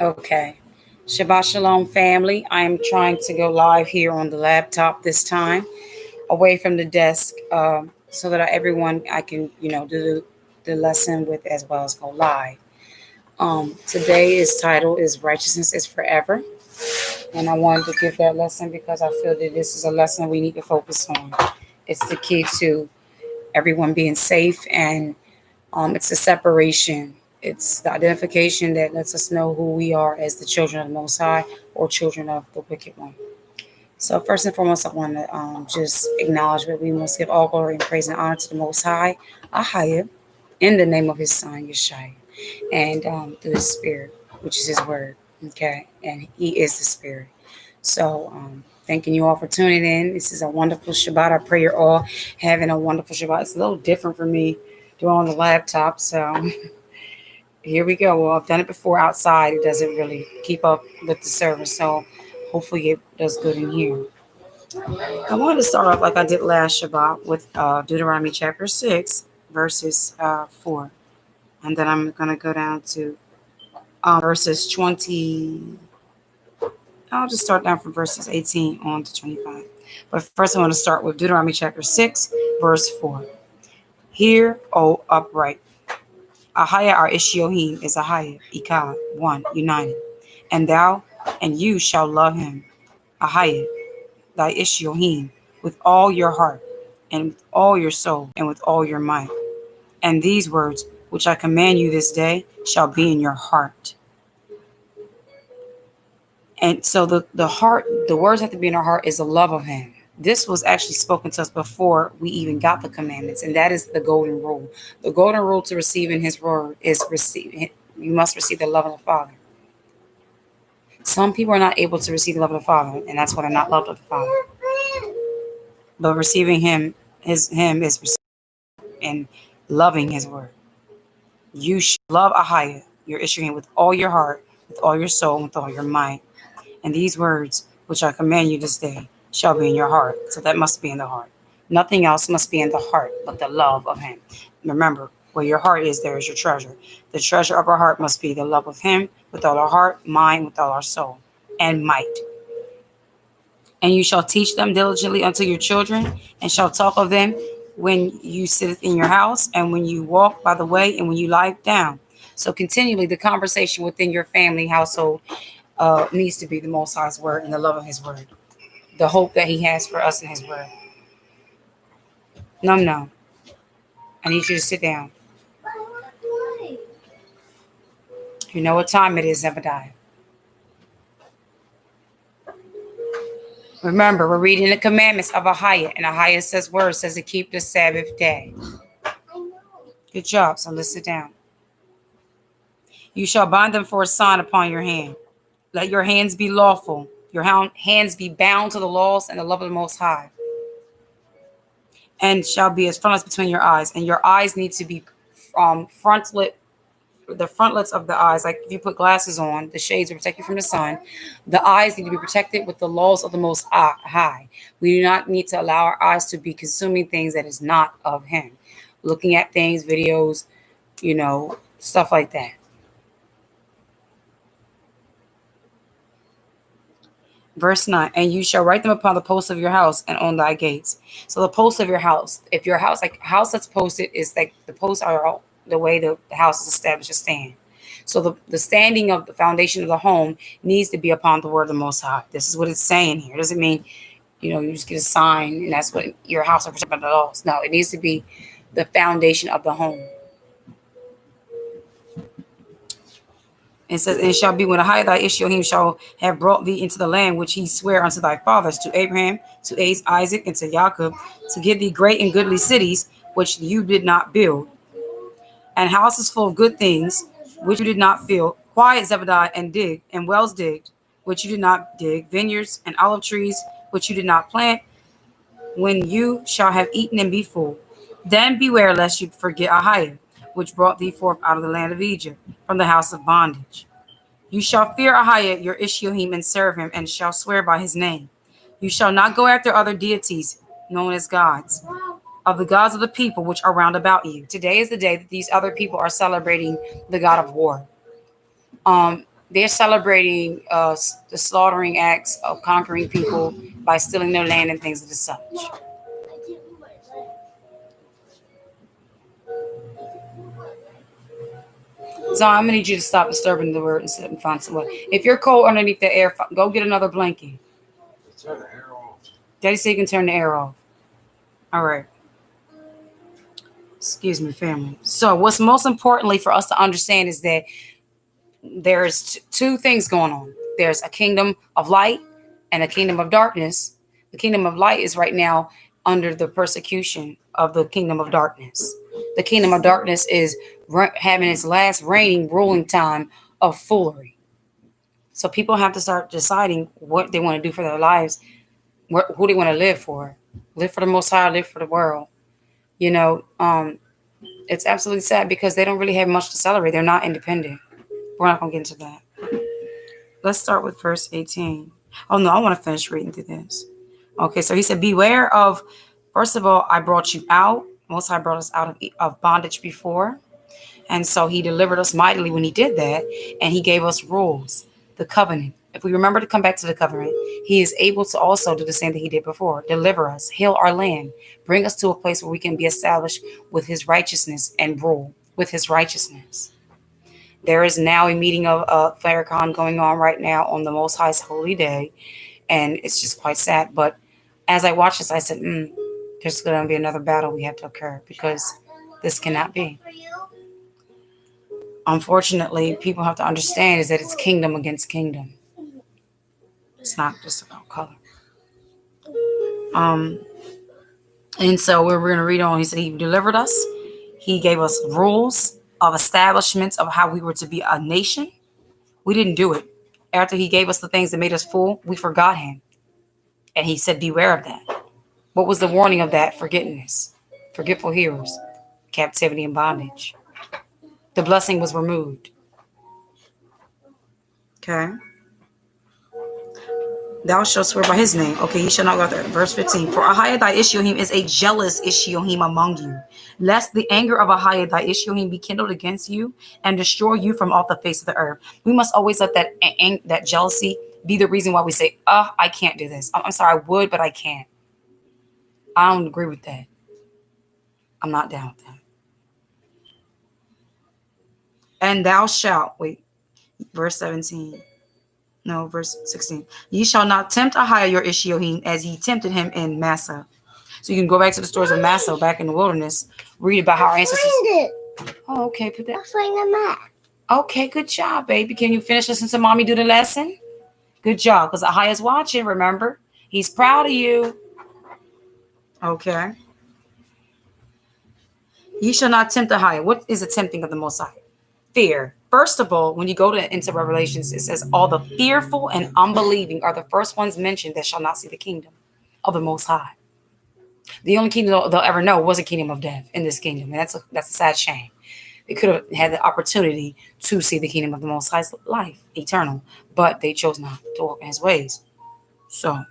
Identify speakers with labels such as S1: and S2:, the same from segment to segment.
S1: Okay. Shabbat Shalom, family. I am trying to go live here on the laptop this time, away from the desk, so that everyone I can, do the lesson with as well as go live. Today's title is Righteousness is Forever. And I wanted to give that lesson because I feel that this is a lesson we need to focus on. It's the key to everyone being safe, and it's the separation. It's the identification that lets us know who we are as the children of the Most High or children of the wicked one. So first and foremost, I want to just acknowledge that we must give all glory and praise and honor to the Most High, Ahaya, in the name of His Son, Yeshua, and through His Spirit, which is His Word. Okay, and He is the Spirit. So thanking you all for tuning in. This is a wonderful Shabbat. I pray you're all having a wonderful Shabbat. It's a little different for me doing on the laptop, so here we go. Well, I've done it before outside. It doesn't really keep up with the service, so hopefully it does good in here. I wanted to start off like I did last Shabbat with Deuteronomy chapter 6, verses 4. And then I'm going to go down to verses 20. I'll just start down from verses 18 on to 25. But first I want to start with Deuteronomy chapter 6, verse 4. Hear, O upright. Ahaya our Ishiohim is Ahaya, Ikah, one, united. And thou and you shall love him, Ahaya, thy Ishiohim, with all your heart, and with all your soul, and with all your might. And these words, which I command you this day, shall be in your heart. And so the heart, the words have to be in our heart is the love of him. This was actually spoken to us before we even got the commandments, and that is the golden rule. The golden rule to receiving his word is you must receive the love of the Father. Some people are not able to receive the love of the Father, and that's why they're not loved of the Father. But receiving him is receiving and loving his word. You should love Ahaya, your Ishmael, with all your heart, with all your soul, with all your might. And these words, which I command you this day, shall be in your heart. So that must be in the heart. Nothing else must be in the heart but the love of him. Remember, where your heart is, there is your treasure. The treasure of our heart must be the love of him with all our heart, mind, with all our soul, and might. And you shall teach them diligently unto your children, and shall talk of them when you sit in your house, and when you walk by the way, and when you lie down. So continually, the conversation within your family household needs to be the Most High's word and the love of his word. The hope that he has for us in his word. No. I need you to sit down. You know what time it is, Zebediah. Remember, we're reading the commandments of Ahaya, and Ahaya says to keep the Sabbath day. Good job, so let's sit down. You shall bind them for a sign upon your hand. Let your hands be lawful, your hands be bound to the laws and the love of the Most High. And shall be as frontlets between your eyes. And your eyes need to be the frontlets of the eyes, like if you put glasses on, the shades will protect you from the sun. The eyes need to be protected with the laws of the Most High. We do not need to allow our eyes to be consuming things that is not of him. Looking at things, videos, stuff like that. Verse 9, and you shall write them upon the posts of your house and on thy gates. So the posts of your house, if your house, like house that's posted, is like the posts are the way the house is established to stand. So the standing of the foundation of the home needs to be upon the word of the Most High. This is what it's saying here. It doesn't mean, you just get a sign and that's what your house is protected by the laws. No, it needs to be the foundation of the home. It says, and it shall be when Ahaya thy Ishiohim shall have brought thee into the land which he sware unto thy fathers, to Abraham, to Isaac, and to Jacob, to give thee great and goodly cities, which you did not build, and houses full of good things, which you did not fill, quiet Zebediah, and dig, and wells digged, which you did not dig, vineyards and olive trees, which you did not plant, when you shall have eaten and be full. Then beware lest you forget Ahaya, which brought thee forth out of the land of Egypt, from the house of bondage. You shall fear Ahaya your Ishiohim, and serve him, and shall swear by his name. You shall not go after other deities, known as gods, of the gods of the people which are round about you. Today is the day that these other people are celebrating the God of war. they're celebrating the slaughtering acts of conquering people by stealing their land and things of the such. So I'm gonna need you to stop disturbing the word and sit and find someone. If you're cold underneath the air, go get another blanket.
S2: Turn the air off.
S1: Daddy said you can turn the air off. All right. Excuse me, family. So what's most importantly for us to understand is that there's two things going on. There's a kingdom of light and a kingdom of darkness. The kingdom of light is right now under the persecution of the kingdom of darkness. The kingdom of darkness is having its last reigning ruling time of foolery. So people have to start deciding what they want to do for their lives, who they want to live for. Live for the Most High, live for the world. You know, it's absolutely sad because they don't really have much to celebrate. They're not independent. We're not going to get into that. Let's start with verse 18. Oh, no, I want to finish reading through this. Okay, so he said, beware of, first of all, I brought you out. Most High brought us out of bondage before. And so he delivered us mightily when he did that. And he gave us rules, the covenant. If we remember to come back to the covenant, he is able to also do the same thing he did before. Deliver us, heal our land, bring us to a place where we can be established with his righteousness and rule with his righteousness. There is now a meeting of Farrakhan going on right now on the Most High's holy day. And it's just quite sad. But as I watched this, I said, there's going to be another battle we have to occur because this cannot be. Unfortunately, people have to understand is that it's kingdom against kingdom. It's not just about color. And so we're going to read on. He said he delivered us. He gave us rules of establishments of how we were to be a nation. We didn't do it. After he gave us the things that made us fool, we forgot him. And he said, beware of that. What was the warning of that? Forgetfulness. Forgetful hearers. Captivity and bondage. The blessing was removed. Okay. Thou shalt swear by his name. Okay, he shall not go there. Verse 15. For Ahijah thy Ishiohim is a jealous Ishiohim among you, lest the anger of Ahijah thy Ishiohim be kindled against you and destroy you from off the face of the earth. We must always let that jealousy be the reason why we say, I can't do this. I'm sorry, I would, but I can't. I don't agree with that. I'm not down with that. And thou shalt, verse 17. No, verse 16. Ye shall not tempt Ahijah your Ishiohim as ye tempted him in Massa. So you can go back to the stories of Massa back in the wilderness. Read about how our ancestors. Oh, okay. Put that. Find the map. Okay, good job, baby. Can you finish listening to mommy do the lesson? Good job, because Ahijah's watching, remember? He's proud of you. Okay. Ye shall not tempt Ahijah. What is the tempting of the Most High? Fear. First of all, when you go into Revelations, it says all the fearful and unbelieving are the first ones mentioned that shall not see the kingdom of the Most High. The only kingdom they'll ever know was a kingdom of death in this kingdom. And that's a sad shame. They could have had the opportunity to see the kingdom of the Most High's life, eternal, but they chose not to walk in his ways. So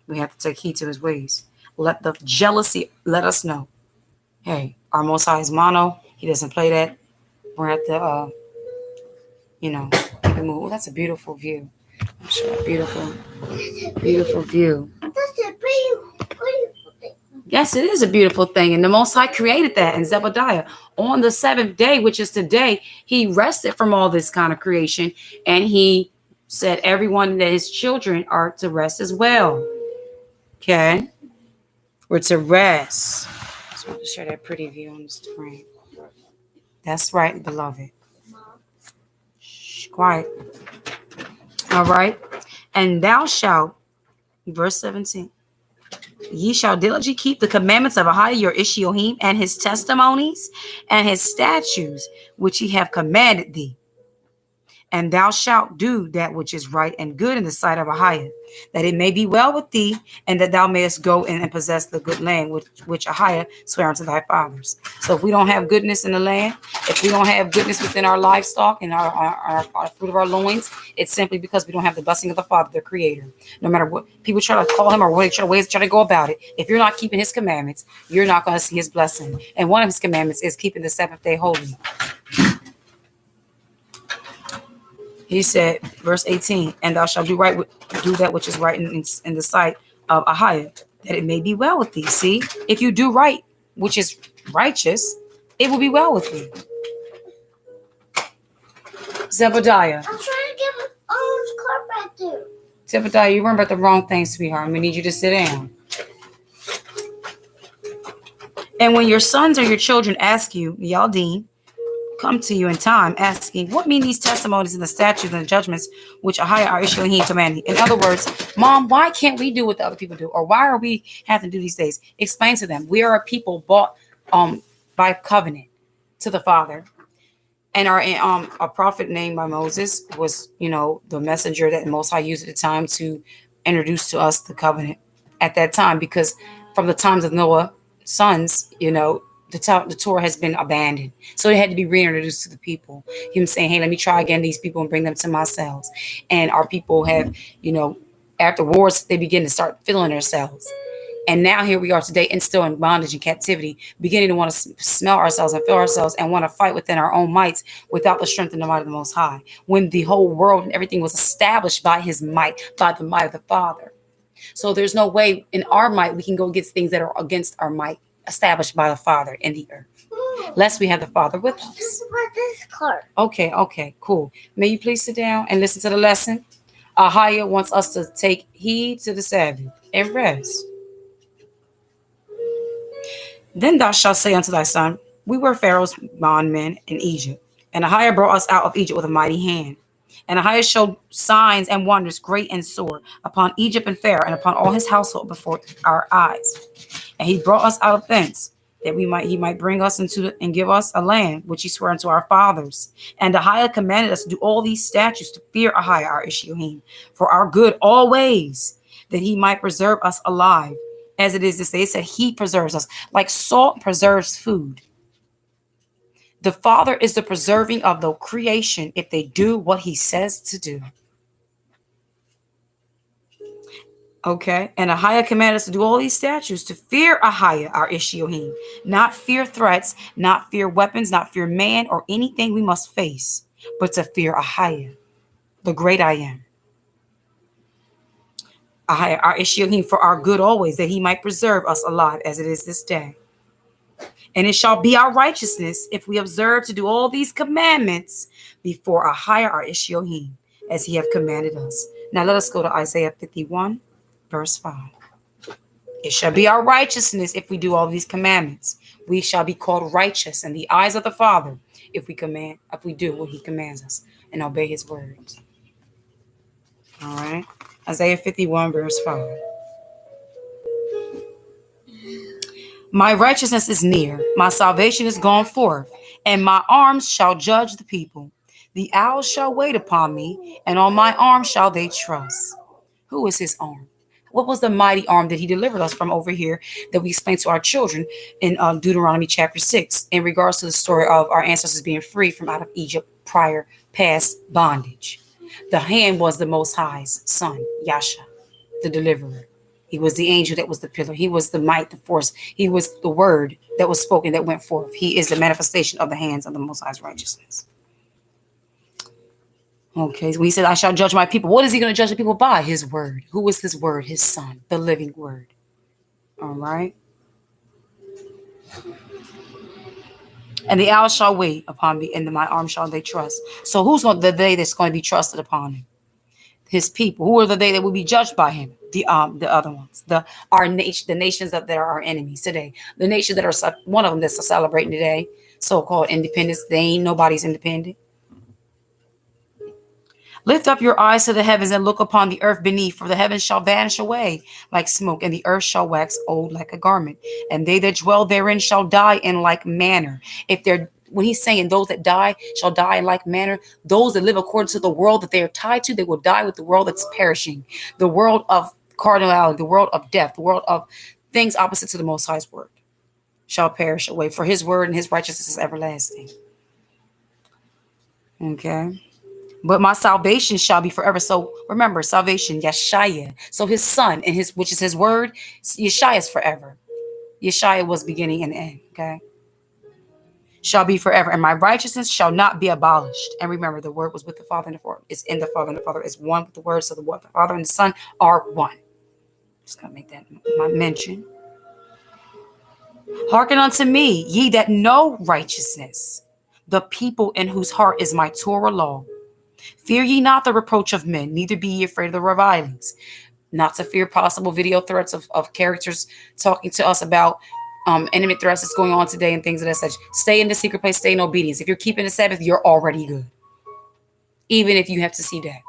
S1: we have to take heed to his ways. Let the jealousy let us know. Hey, our Most High is mono. He doesn't play that. We're at the, keep it moving. Oh, that's a beautiful view. I'm sure, beautiful view. That's a beautiful thing. Yes, it is a beautiful thing. And the Most High created that in Zebediah. On the seventh day, which is today, he rested from all this kind of creation. And he said everyone that his children are to rest as well. Okay? We're to rest. I just want to share that pretty view on the screen. That's right, beloved. Shh, quiet. All right. And thou shalt, verse 17, ye shall diligently keep the commandments of Ahijah your Ishiohim and his testimonies and his statutes, which he have commanded thee. And thou shalt do that which is right and good in the sight of Ahijah, that it may be well with thee, and that thou mayest go in and possess the good land which Ahijah sware unto thy fathers. So if we don't have goodness in the land, if we don't have goodness within our livestock and our fruit of our loins, it's simply because we don't have the blessing of the Father, the Creator. No matter what people try to call him or what ways try to go about it, if you're not keeping his commandments, you're not going to see his blessing. And one of his commandments is keeping the Sabbath day holy. He said, verse 18, and thou shalt do that which is right in the sight of Ahiah, that it may be well with thee. See, if you do right, which is righteous, it will be well with you. Zebediah.
S3: I'm trying to get my orange card back there.
S1: Zebediah, you remember the wrong thing, sweetheart. I'm going to need you to sit down. And when your sons or your children ask you, Yaldeen, come to you in time, asking, what mean these testimonies and the statutes and the judgments which Ahiah our issuing he commanded? In other words, Mom, why can't we do what the other people do? Or why are we having to do these days? Explain to them. We are a people bought by covenant to the Father. And our prophet named by Moses was, the messenger that the Most High used at the time to introduce to us the covenant at that time. Because from the times of Noah's sons, the Torah has been abandoned. So it had to be reintroduced to the people. Him saying, hey, let me try again these people and bring them to myself. And our people have, after wars, they begin to start filling themselves. And now here we are today and still in bondage and captivity, beginning to want to smell ourselves and feel ourselves and want to fight within our own mights without the strength and the might of the Most High. When the whole world and everything was established by his might, by the might of the Father. So there's no way in our might we can go against things that are against our might, established by the Father in the earth. Lest we have the Father with us.
S3: This is what this card.
S1: Okay, cool. May you please sit down and listen to the lesson. Ahiah wants us to take heed to the Sabbath and rest. Then thou shalt say unto thy son, we were Pharaoh's bondmen in Egypt, and Ahiah brought us out of Egypt with a mighty hand. And Ahiah showed signs and wonders great and sore upon Egypt and Pharaoh and upon all his household before our eyes. And he brought us out of thence, that he might bring us and give us a land which he swore unto our fathers. And Ahiah commanded us to do all these statutes, to fear Ahiah our Heem, for our good always, that he might preserve us alive. As it is this day, it said he preserves us, like salt preserves food. The Father is the preserving of the creation if they do what he says to do. Okay, and Ahiah commanded us to do all these statutes, to fear Ahiah our Heem, not fear threats, not fear weapons, not fear man or anything we must face, but to fear Ahiah, the great I am. Ahiah our Heem, for our good always, that he might preserve us alive as it is this day. And it shall be our righteousness if we observe to do all these commandments before Ahiah our Heem, as he have commanded us. Now let us go to Isaiah 51, verse 5. It shall be our righteousness if we do all these commandments. We shall be called righteous in the eyes of the Father if we do what he commands us and obey his words. All right. Isaiah 51, verse 5. My righteousness is near, my salvation is gone forth, and my arms shall judge the people. The owls shall wait upon me, and on my arm shall they trust. Who is his arm? What was the mighty arm that he delivered us from over here that we explained to our children in Deuteronomy chapter 6 in regards to the story of our ancestors being free from out of Egypt past bondage? The hand was the Most High's son, Yasha, the deliverer. He was the angel that was the pillar. He was the might, the force. He was the word that was spoken that went forth. He is the manifestation of the hands of the Most High's righteousness. Okay, so he said, I shall judge my people. What is he going to judge the people by? His word. Who is his word? His son, the living word. All right. And the owl shall wait upon me, and my arm shall they trust. So who's the day that's going to be trusted upon him? His people. Who are the day that will be judged by him? The other ones. The nations that are our enemies today. The nations that are one of them that's celebrating today, so-called independence. They ain't nobody's independent. Lift up your eyes to the heavens and look upon the earth beneath, for the heavens shall vanish away like smoke, and the earth shall wax old like a garment, and they that dwell therein shall die in like manner. When he's saying those that die shall die in like manner, those that live according to the world that they are tied to, they will die with the world that's perishing, the world of carnality, the world of death, the world of things opposite to the Most High's word shall perish away, for his word and his righteousness is everlasting. Okay. But my salvation shall be forever. So remember, salvation, Yeshaya. So his son, and which is his word, Yeshaya is forever. Yeshaya was beginning and end. Okay. shall be forever, and my righteousness shall not be abolished. And remember, the word was with the Father, and the Father is in the Father, and the Father is one with the word. So the Father and the Son are one. Just gonna make that my mention. Hearken unto me, ye that know righteousness, the people in whose heart is my Torah law. Fear ye not the reproach of men, neither be ye afraid of the revilings. Not to fear possible video threats of characters talking to us about intimate threats that's going on today and things of that such. Stay in the secret place, stay in obedience. If you're keeping the Sabbath, you're already good. Even if you have to see death.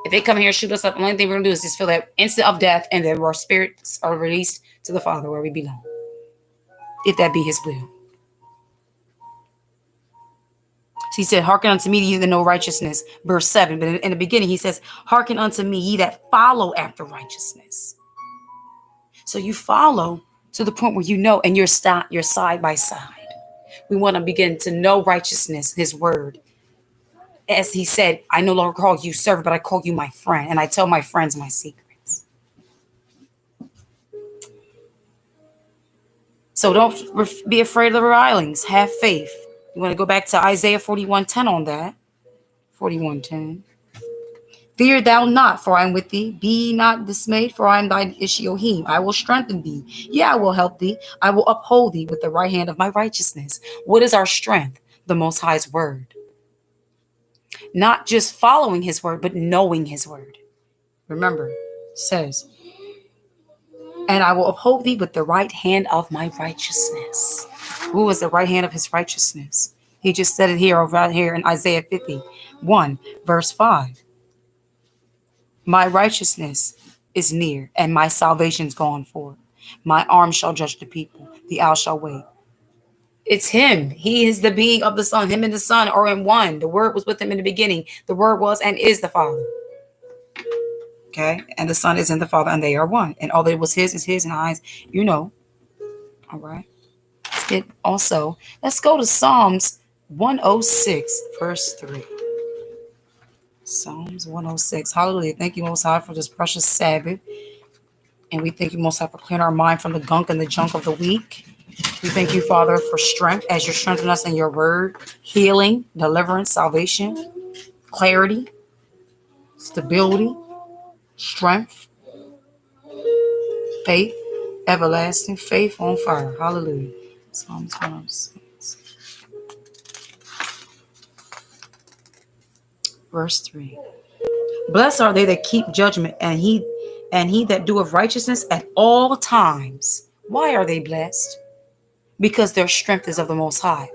S1: If they come here and shoot us up, the only thing we're going to do is just feel that instant of death, and then our spirits are released to the Father where we belong. If that be his will. So he said, hearken unto me, ye that know righteousness. Verse 7. But in the beginning, he says, hearken unto me, ye that follow after righteousness. So you follow to the point where you know, and you're side by side. We want to begin to know righteousness, his word. As he said, I no longer call you servant, but I call you my friend. And I tell my friends my secrets. So don't be afraid of the revilings. Have faith. You want to go back to Isaiah 41:10 on that. 41:10. Fear thou not, for I am with thee. Be not dismayed, for I am thine Initio Heem. I will strengthen thee. Yeah, I will help thee. I will uphold thee with the right hand of my righteousness. What is our strength? The Most High's word. Not just following his word, but knowing his word. Remember, it says, and I will uphold thee with the right hand of my righteousness. Who is the right hand of his righteousness? He just said it here, over here in Isaiah 51, verse 5. My righteousness is near, and my salvation's gone forth. My arm shall judge the people. The owl shall wait. It's him. He is the being of the Son. Him and the Son are in one. The Word was with him in the beginning. The Word was and is the Father. Okay? And the Son is in the Father, and they are one. And all that was his is his, and eyes, you know. All right? Let's go to Psalms 106, verse 3. Psalms 106. Hallelujah. Thank you, Most High, for this precious Sabbath. And we thank you, Most High, for clearing our mind from the gunk and the junk of the week. We thank you, Father, for strength as you strengthen us in your word, healing, deliverance, salvation, clarity, stability, strength, faith, everlasting, faith on fire. Hallelujah. Psalms 106. Verse 3. Blessed are they that keep judgment, and he that doeth righteousness at all times. Why are they blessed? Because their strength is of the Most High.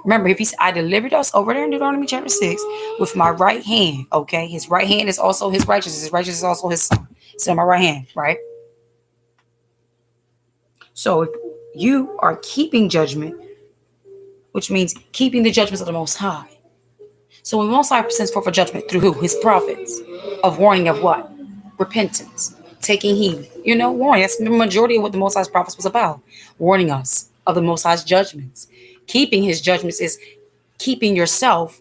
S1: Remember, if he said, I delivered us over there in Deuteronomy chapter 6 with my right hand. Okay, his right hand is also his righteousness. His righteousness is also his son. So my right hand, right? So if you are keeping judgment, which means keeping the judgments of the Most High. So when Most High sends forth a judgment through who? His prophets, of warning of what? Repentance, taking heed. Warning. That's the majority of what the Most High's prophets was about. Warning us of the Most High's judgments. Keeping his judgments is keeping yourself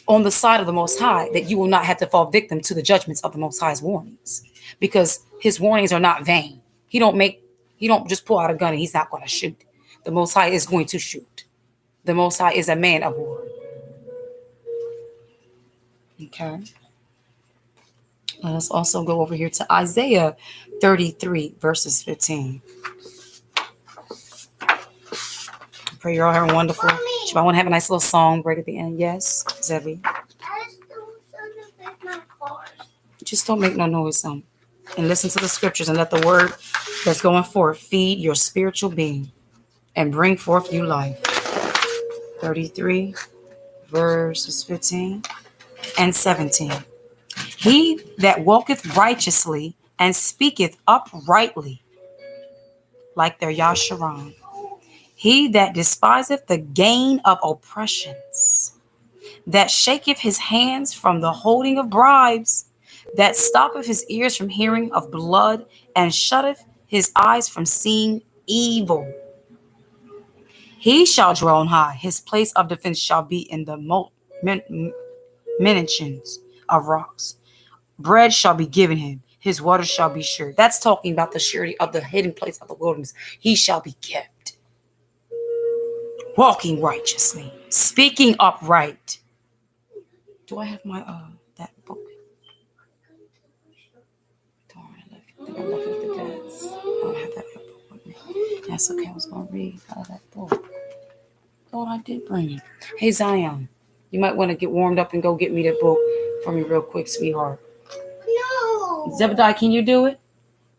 S1: on the side of the Most High, that you will not have to fall victim to the judgments of the Most High's warnings. Because his warnings are not vain. He don't just pull out a gun and he's not going to shoot. The Most High is going to shoot. The Most High is a man of war. Okay. Let us also go over here to Isaiah 33, verses 15. I pray you're all having wonderful. I want to have a nice little song break at the end. Yes, Zebby. Just don't make no noise, son. And listen to the scriptures and let the word that's going forth feed your spiritual being and bring forth new life. 33, verses 15 and 17. He that walketh righteously and speaketh uprightly, like their Yasharon. He that despiseth the gain of oppressions, that shaketh his hands from the holding of bribes, that stoppeth his ears from hearing of blood, and shutteth his eyes from seeing evil. He shall dwell on high. His place of defense shall be in the minitions of rocks. Bread shall be given him. His water shall be sure. That's talking about the surety of the hidden place of the wilderness. He shall be kept. walking righteously, speaking upright. Do I have my that book? Darn, I think I left it at the desk. I don't have that book with me. That's okay. I was gonna read out of that book. Thought I did bring it. Hey Zion, you might want to get warmed up and go get me that book for me real quick, sweetheart.
S3: No.
S1: Zebediah, can you do it?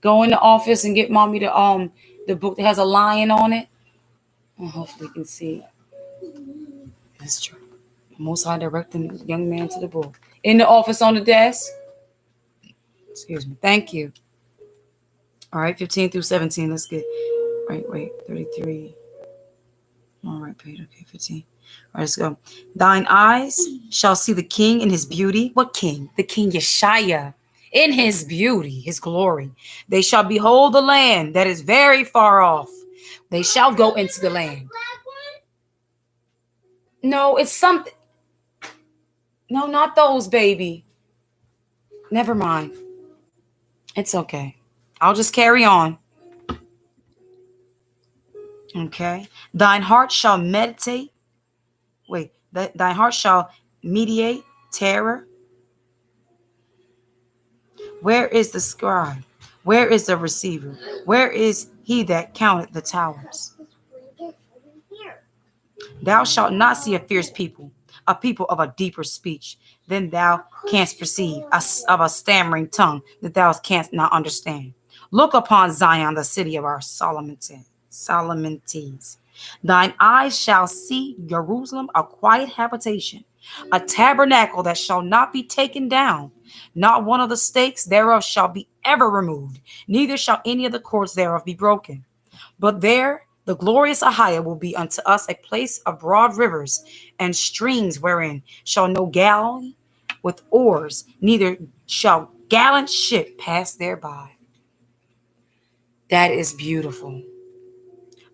S1: Go in the office and get mommy the book that has a lion on it. And hopefully you can see it. That's true. Most High directing the young man to the book. In the office on the desk. Excuse me. Thank you. All right, 15 through 17. Let's get. Wait. 33. All right, Peter. Okay, 15. All right, let's go. Thine eyes shall see the king in his beauty. What king? The king Yeshaya. In his beauty, his glory. They shall behold the land that is very far off. They shall go into the land. No, it's something. No, not those, baby. Never mind. It's okay. I'll just carry on. Okay. Thine heart shall meditate. Thine heart shall mediate terror. Where is the scribe? Where is the receiver? Where is he that counted the towers? Thou shalt not see a fierce people, a people of a deeper speech than thou canst perceive, of a stammering tongue that thou canst not understand. Look upon Zion, the city of our Solomonites. Thine eyes shall see Jerusalem, a quiet habitation, a tabernacle that shall not be taken down. Not one of the stakes thereof shall be ever removed, neither shall any of the cords thereof be broken. But there the glorious Ahiah will be unto us a place of broad rivers and streams, wherein shall no galley with oars, neither shall gallant ship pass thereby. That is beautiful.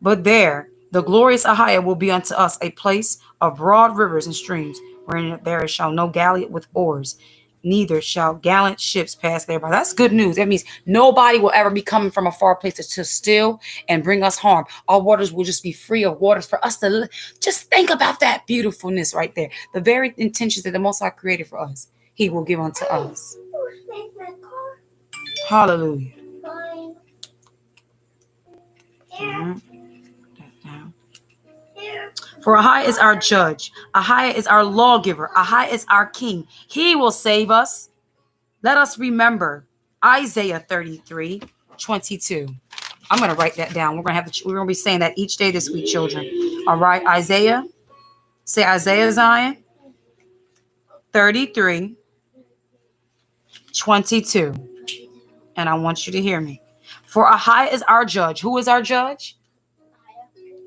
S1: But there the glorious Ahiah will be unto us a place of broad rivers and streams, wherein there shall no galley with oars, neither shall gallant ships pass thereby. That's good news. That means nobody will ever be coming from a far place to steal and bring us harm. Our waters will just be free of waters for us to just think about that beautifulness right there. The very intentions that the Most High created for us, He will give unto us. Hallelujah. For Ahiah is our judge. Ahiah is our lawgiver. Ahiah is our king. He will save us. Let us remember Isaiah 33:22. I'm going to write that down. We're going to be saying that each day this week, children. All right, Isaiah. Say Isaiah, Zion. 33:22. And I want you to hear me. For Ahiah is our judge. Who is our judge?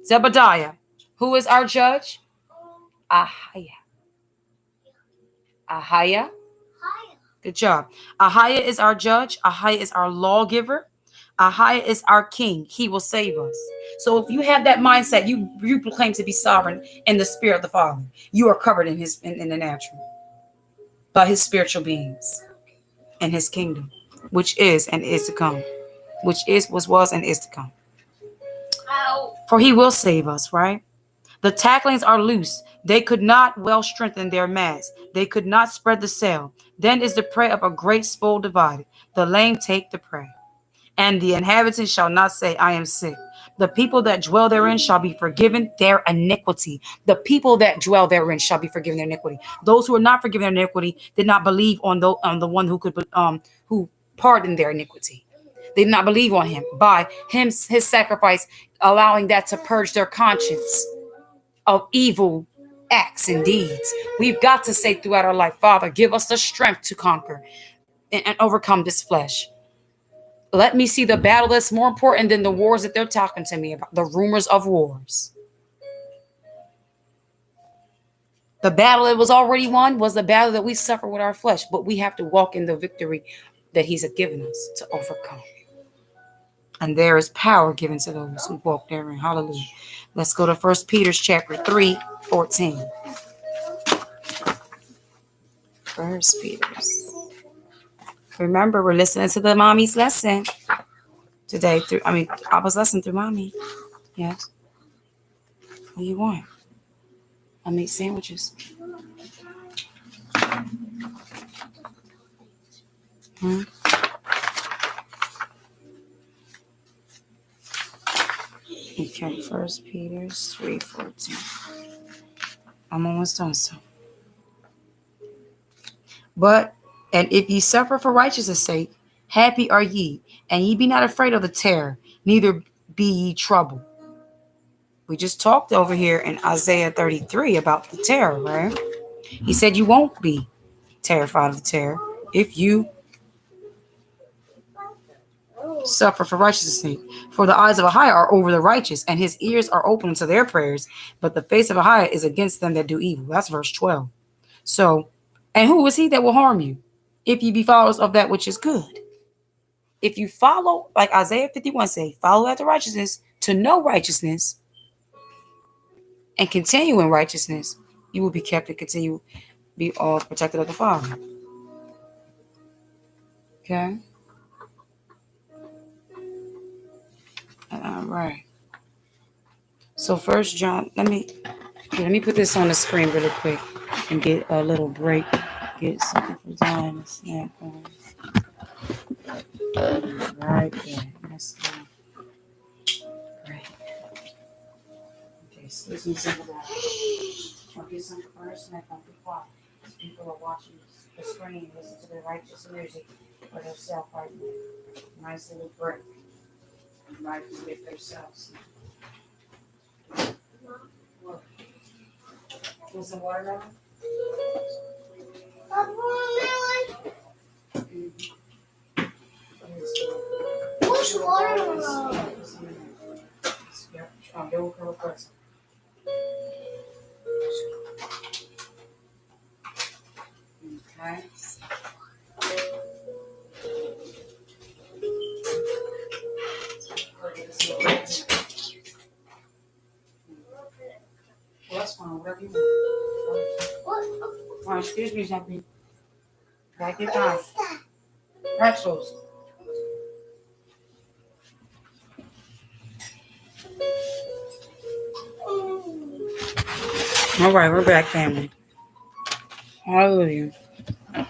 S1: Zebediah. Who is our judge? Ahiah. Ahiah. Good job. Ahiah is our judge. Ahiah is our lawgiver. Ahiah is our king. He will save us. So if you have that mindset, you proclaim to be sovereign in the spirit of the Father. You are covered in the natural by his spiritual beings and his kingdom, which is and is to come, which is, was, and is to come. For he will save us, right? The tacklings are loose. They could not well strengthen their mass. They could not spread the sail. Then is the prey of a great spoil divided. The lame take the prey. And the inhabitants shall not say, I am sick. The people that dwell therein shall be forgiven their iniquity. The people that dwell therein shall be forgiven their iniquity. Those who are not forgiven their iniquity did not believe on the one who could who pardoned their iniquity. They did not believe on him. By his sacrifice, allowing that to purge their conscience of evil acts and deeds. We've got to say throughout our life, Father, give us the strength to conquer and overcome this flesh. Let me see the battle that's more important than the wars that they're talking to me about, the rumors of wars. The battle that was already won was the battle that we suffer with our flesh, but we have to walk in the victory that he's given us to overcome. And there is power given to those who walk therein. Hallelujah. Let's go to 1 Peter chapter 3:14. 1 Peter. Remember, we're listening to the mommy's lesson today. I was listening through mommy. Yes. What do you want? I make sandwiches. Hmm? Okay, 1 Peter 3:14. I'm almost done, so. And if ye suffer for righteousness' sake, happy are ye, and ye be not afraid of the terror, neither be ye troubled. We just talked over here in Isaiah 33 about the terror, right? He said you won't be terrified of the terror if you suffer for righteousness' sake. For the eyes of Ahiah are over the righteous, and his ears are open unto their prayers, but the face of Ahiah is against them that do evil. That's verse 12. So, and who is he that will harm you? If ye be followers of that which is good. If you follow, like Isaiah 51 say, follow after righteousness, to know righteousness, and continue in righteousness, you will be kept and continue be all protected of the Father. Okay? All right. So 1 John, let me put this on the screen really quick and get a little break. Get something from Zion and snack on. Right there. That's great. Okay, so this is something about I'll get some first snack on. Be quiet. People are watching the screen, listen to the righteous music for themselves right now. Nice little break. Right with themselves. Want some watermelon?
S3: What's watermelon?
S1: Okay. Well, that's fine. Whatever you want. Oh, excuse me, something. Gotta get time. Pretzels. All right, we're back, family. Hallelujah. I'm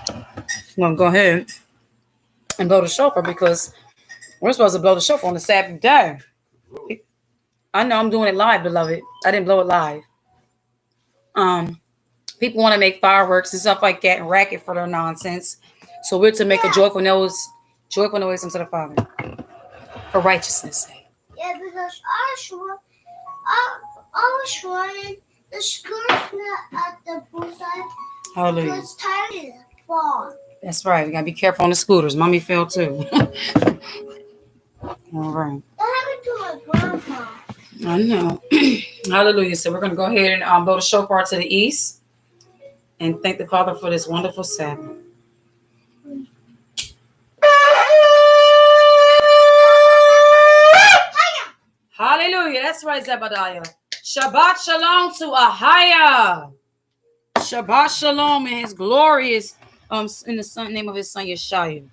S1: gonna go ahead and blow the shofar because we're supposed to blow the shofar on the Sabbath day. I know I'm doing it live, beloved. I didn't blow it live. People want to make fireworks and stuff like that and racket for their nonsense. So we're to make a joyful noise unto the Father for righteousness' sake.
S3: Yeah, because I was running the scooter at the poolside.
S1: Hallelujah.
S3: I was tired of the fall.
S1: That's right. We gotta be careful on the scooters. Mommy fell too. All right.
S3: That happened to my grandpa.
S1: I know. Hallelujah. So we're gonna go ahead and blow the shofar to the east and thank the Father for this wonderful Sabbath. Hallelujah. That's right, Zebediah. Shabbat shalom to Ahiah. Shabbat shalom in his glorious in the name of his son Yeshua.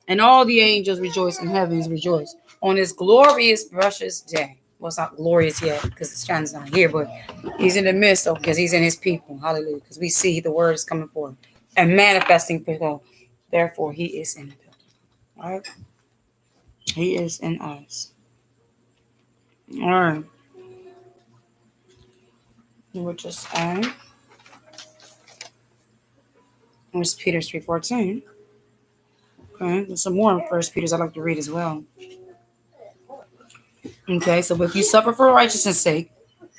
S1: And all the angels rejoice in heavens rejoice on this glorious precious day. Well, it's not glorious yet because the sun's not here, but he's in the midst of because he's in his people. Hallelujah. Because we see the words coming forth and manifesting people. Therefore, he is in the building. All right. He is in us. All right. We're just at 1 Peter 3:14. Okay, there's some more in 1 Peter's I'd like to read as well. Okay, so if you suffer for righteousness' sake,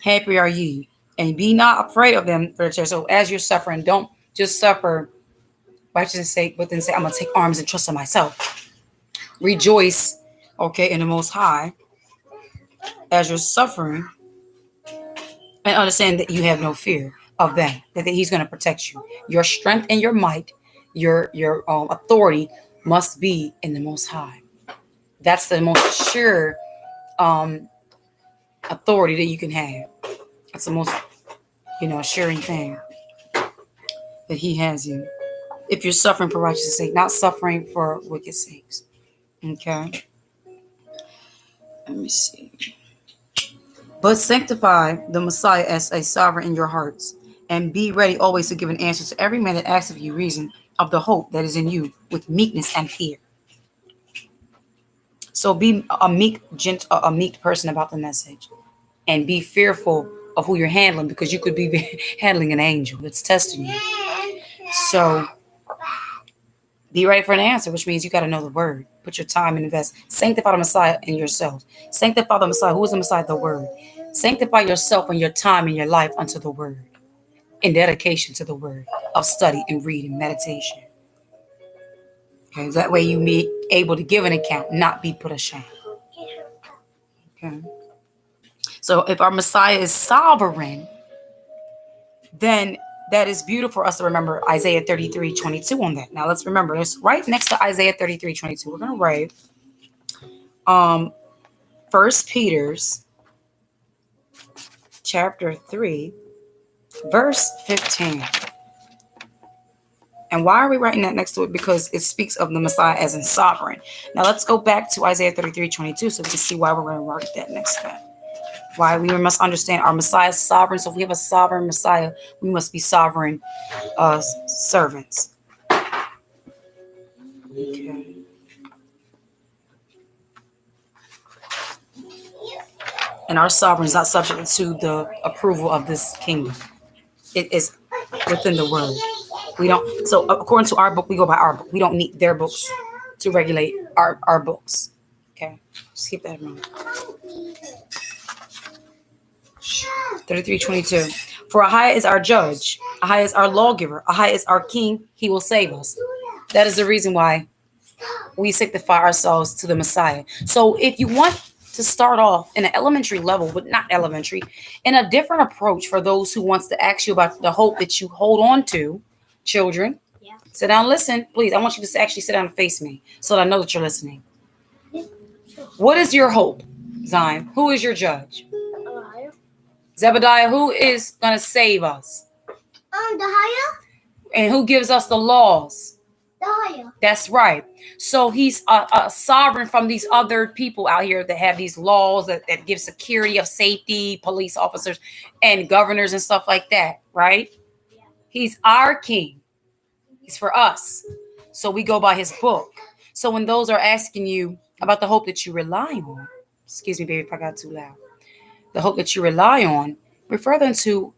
S1: happy are ye, and be not afraid of them for the church. So as you're suffering, don't just suffer righteousness' sake, but then say, I'm gonna take arms and trust in myself. Rejoice, okay, in the Most High as you're suffering, and understand that you have no fear of them, that he's going to protect you. Your strength and your might, your authority must be in the Most High. That's the most sure authority that you can have. That's the most, assuring thing that he has you. If you're suffering for righteousness' sake, not suffering for wicked sakes. Okay. Let me see. But sanctify the Messiah as a sovereign in your hearts, and be ready always to give an answer to every man that asks of you reason of the hope that is in you with meekness and fear. So be a meek, a meek person about the message, and be fearful of who you're handling, because you could be handling an angel that's testing you. So be ready for an answer, which means you got to know the word. Put your time and invest. Sanctify the Messiah in yourself. Sanctify the Messiah. Who is the Messiah? The word. Sanctify yourself and your time and your life unto the word, in dedication to the word of study and reading, meditation. Okay, that way you be able to give an account, not be put ashamed. Okay. So if our Messiah is sovereign, then that is beautiful for us to remember Isaiah 33:22 on that. Now let's remember this right next to Isaiah 33:22. We're gonna write 1 Peter's chapter 3, verse 15. And why are we writing that next to it? Because it speaks of the Messiah as in sovereign. Now let's go back to Isaiah 33:22 so we can see why we're going to write that next to that. Why we must understand our Messiah is sovereign. So if we have a sovereign Messiah, we must be sovereign servants. Okay. And our sovereign is not subject to the approval of this kingdom. It is within the word. We don't. So according to our book, we go by our book. We don't need their books to regulate our books. Okay, just keep that in mind. 33:22. For Ahai is our judge, Ahai is our lawgiver, Ahai is our king. He will save us. That is the reason why we sanctify ourselves to the Messiah. So if you want to start off in an elementary level, but not elementary, in a different approach for those who wants to ask you about the hope that you hold on to, children, sit down, listen, please. I want you to actually sit down and face me so that I know that you're listening. What is your hope, Zion? Who is your judge? Zebediah, who is going to save us?
S3: The higher?
S1: And who gives us the laws?
S3: The higher.
S1: That's right. So he's a sovereign from these other people out here that have these laws that give security of safety, police officers and governors and stuff like that, right? Yeah. He's our king. He's for us. So we go by his book. So when those are asking you about the hope that you rely on, excuse me, baby, if I got too loud. The hope that you rely on, refer them to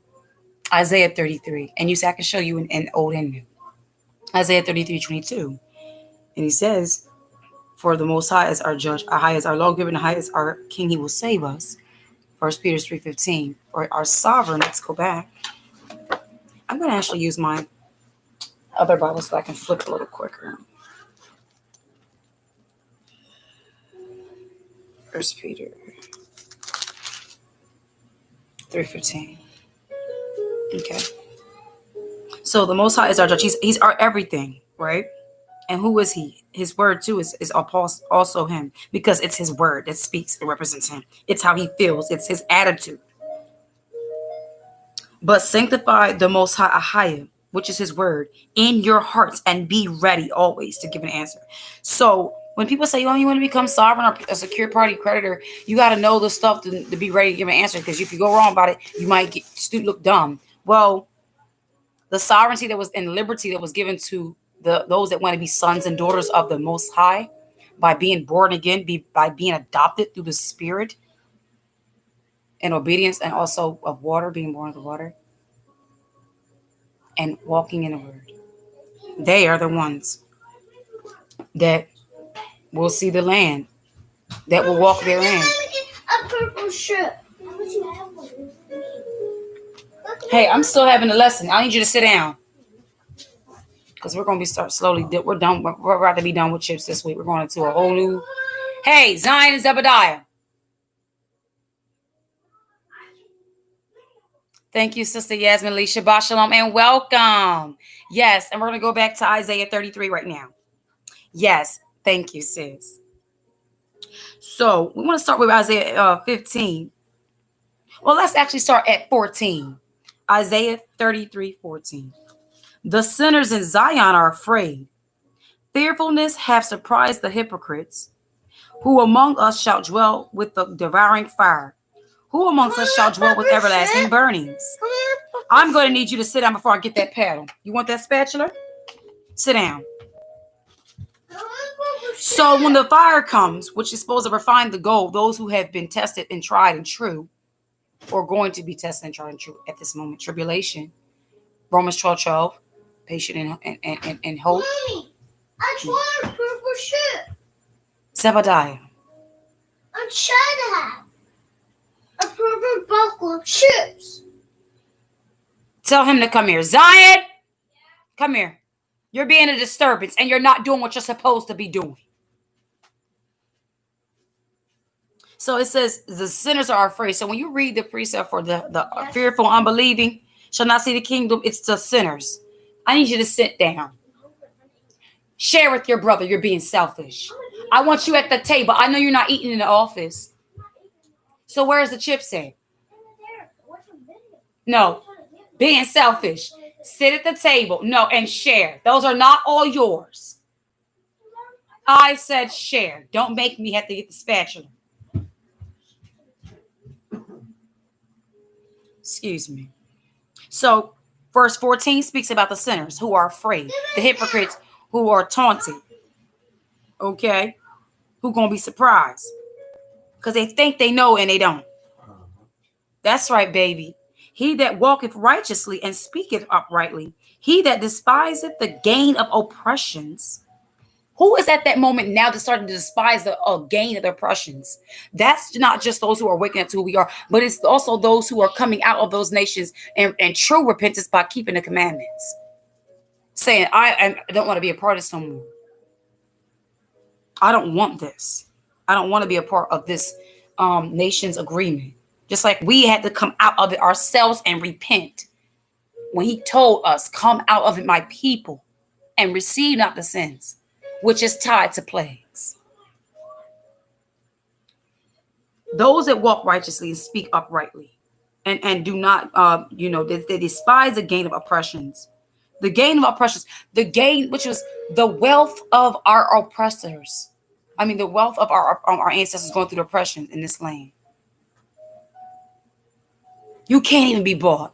S1: Isaiah 33. And you say, I can show you in Old and New. Isaiah 33:22. And he says, for the Most High is our judge, Ahai is our lawgiver, and Ahai is our king. He will save us. 1 Peter 3:15. For our sovereign, let's go back. I'm going to actually use my other Bible so I can flip a little quicker. 1 Peter 3:15. Okay. So the Most High is our judge. He's our everything, right? And who is he? His word too is also him, because it's his word that speaks, it represents him. It's how he feels. It's his attitude. But sanctify the Most High Ahai, which is his word, in your hearts, and be ready always to give an answer. So when people say, oh, you want to become sovereign or a secure party creditor, you got to know the stuff to be ready to give an answer, because if you go wrong about it, you might look dumb. Well, the sovereignty that was and liberty that was given to those that want to be sons and daughters of the Most High by being born again, by being adopted through the Spirit and obedience, and also of water, being born of the water and walking in the word. They are the ones that will see the land, that will walk therein.
S3: A purple shirt.
S1: Hey, I'm still having a lesson. I need you to sit down, because we're going to be start slowly. We're done. We're about to be done with chips this week. We're going into a whole new. Hey, Zion and Zebediah. Thank you, Sister Yasmin Lee. Shabbat Shalom and welcome. Yes, and we're going to go back to Isaiah 33 right now. Yes, thank you, sis. So we want to start with Isaiah 15. Well, let's actually start at 14. Isaiah 33:14. The sinners in Zion are afraid. Fearfulness have surprised the hypocrites. Who among us shall dwell with the devouring fire? Who amongst us shall dwell with everlasting burnings? I'm going to need you to sit down before I get that paddle. You want that spatula? Sit down. So when the fire comes, which is supposed to refine the gold, those who have been tested and tried and true, or going to be tested and tried and true at this moment, tribulation, Romans 12:12, patient and hope.
S3: Mommy, I just want a purple shirt.
S1: Zebediah.
S3: I'm trying to have a purple buckle of shoes.
S1: Tell him to come here. Zion, come here. You're being a disturbance and you're not doing what you're supposed to be doing. So it says the sinners are afraid. So when you read the precept for the fearful, unbelieving, shall not see the kingdom, it's the sinners. I need you to sit down. Share with your brother. You're being selfish. I want you at the table. I know you're not eating in the office. So where's the chips at? No. Being selfish. Sit at the table. No, and share. Those are not all yours. I said share. Don't make me have to get the spatula. Excuse me. So verse 14 speaks about the sinners who are afraid, the hypocrites who are taunted. Okay? Who gonna be surprised? Because they think they know and they don't. That's right, baby. He that walketh righteously and speaketh uprightly, he that despiseth the gain of oppressions. Who is at that moment now to start to despise the gain of the oppressions? That's not just those who are waking up to who we are, but it's also those who are coming out of those nations and true repentance by keeping the commandments. Saying, I don't want to be a part of this no more. I don't want this. I don't want to be a part of this nation's agreement. Just like we had to come out of it ourselves and repent. When he told us, come out of it, my people, and receive not the sins, which is tied to plagues. Those that walk righteously and speak uprightly and do not, they despise the gain of oppressions. The gain of oppressions, the gain, which was the wealth of our oppressors. I mean, the wealth of our ancestors going through the oppression in this land. You can't even be bought.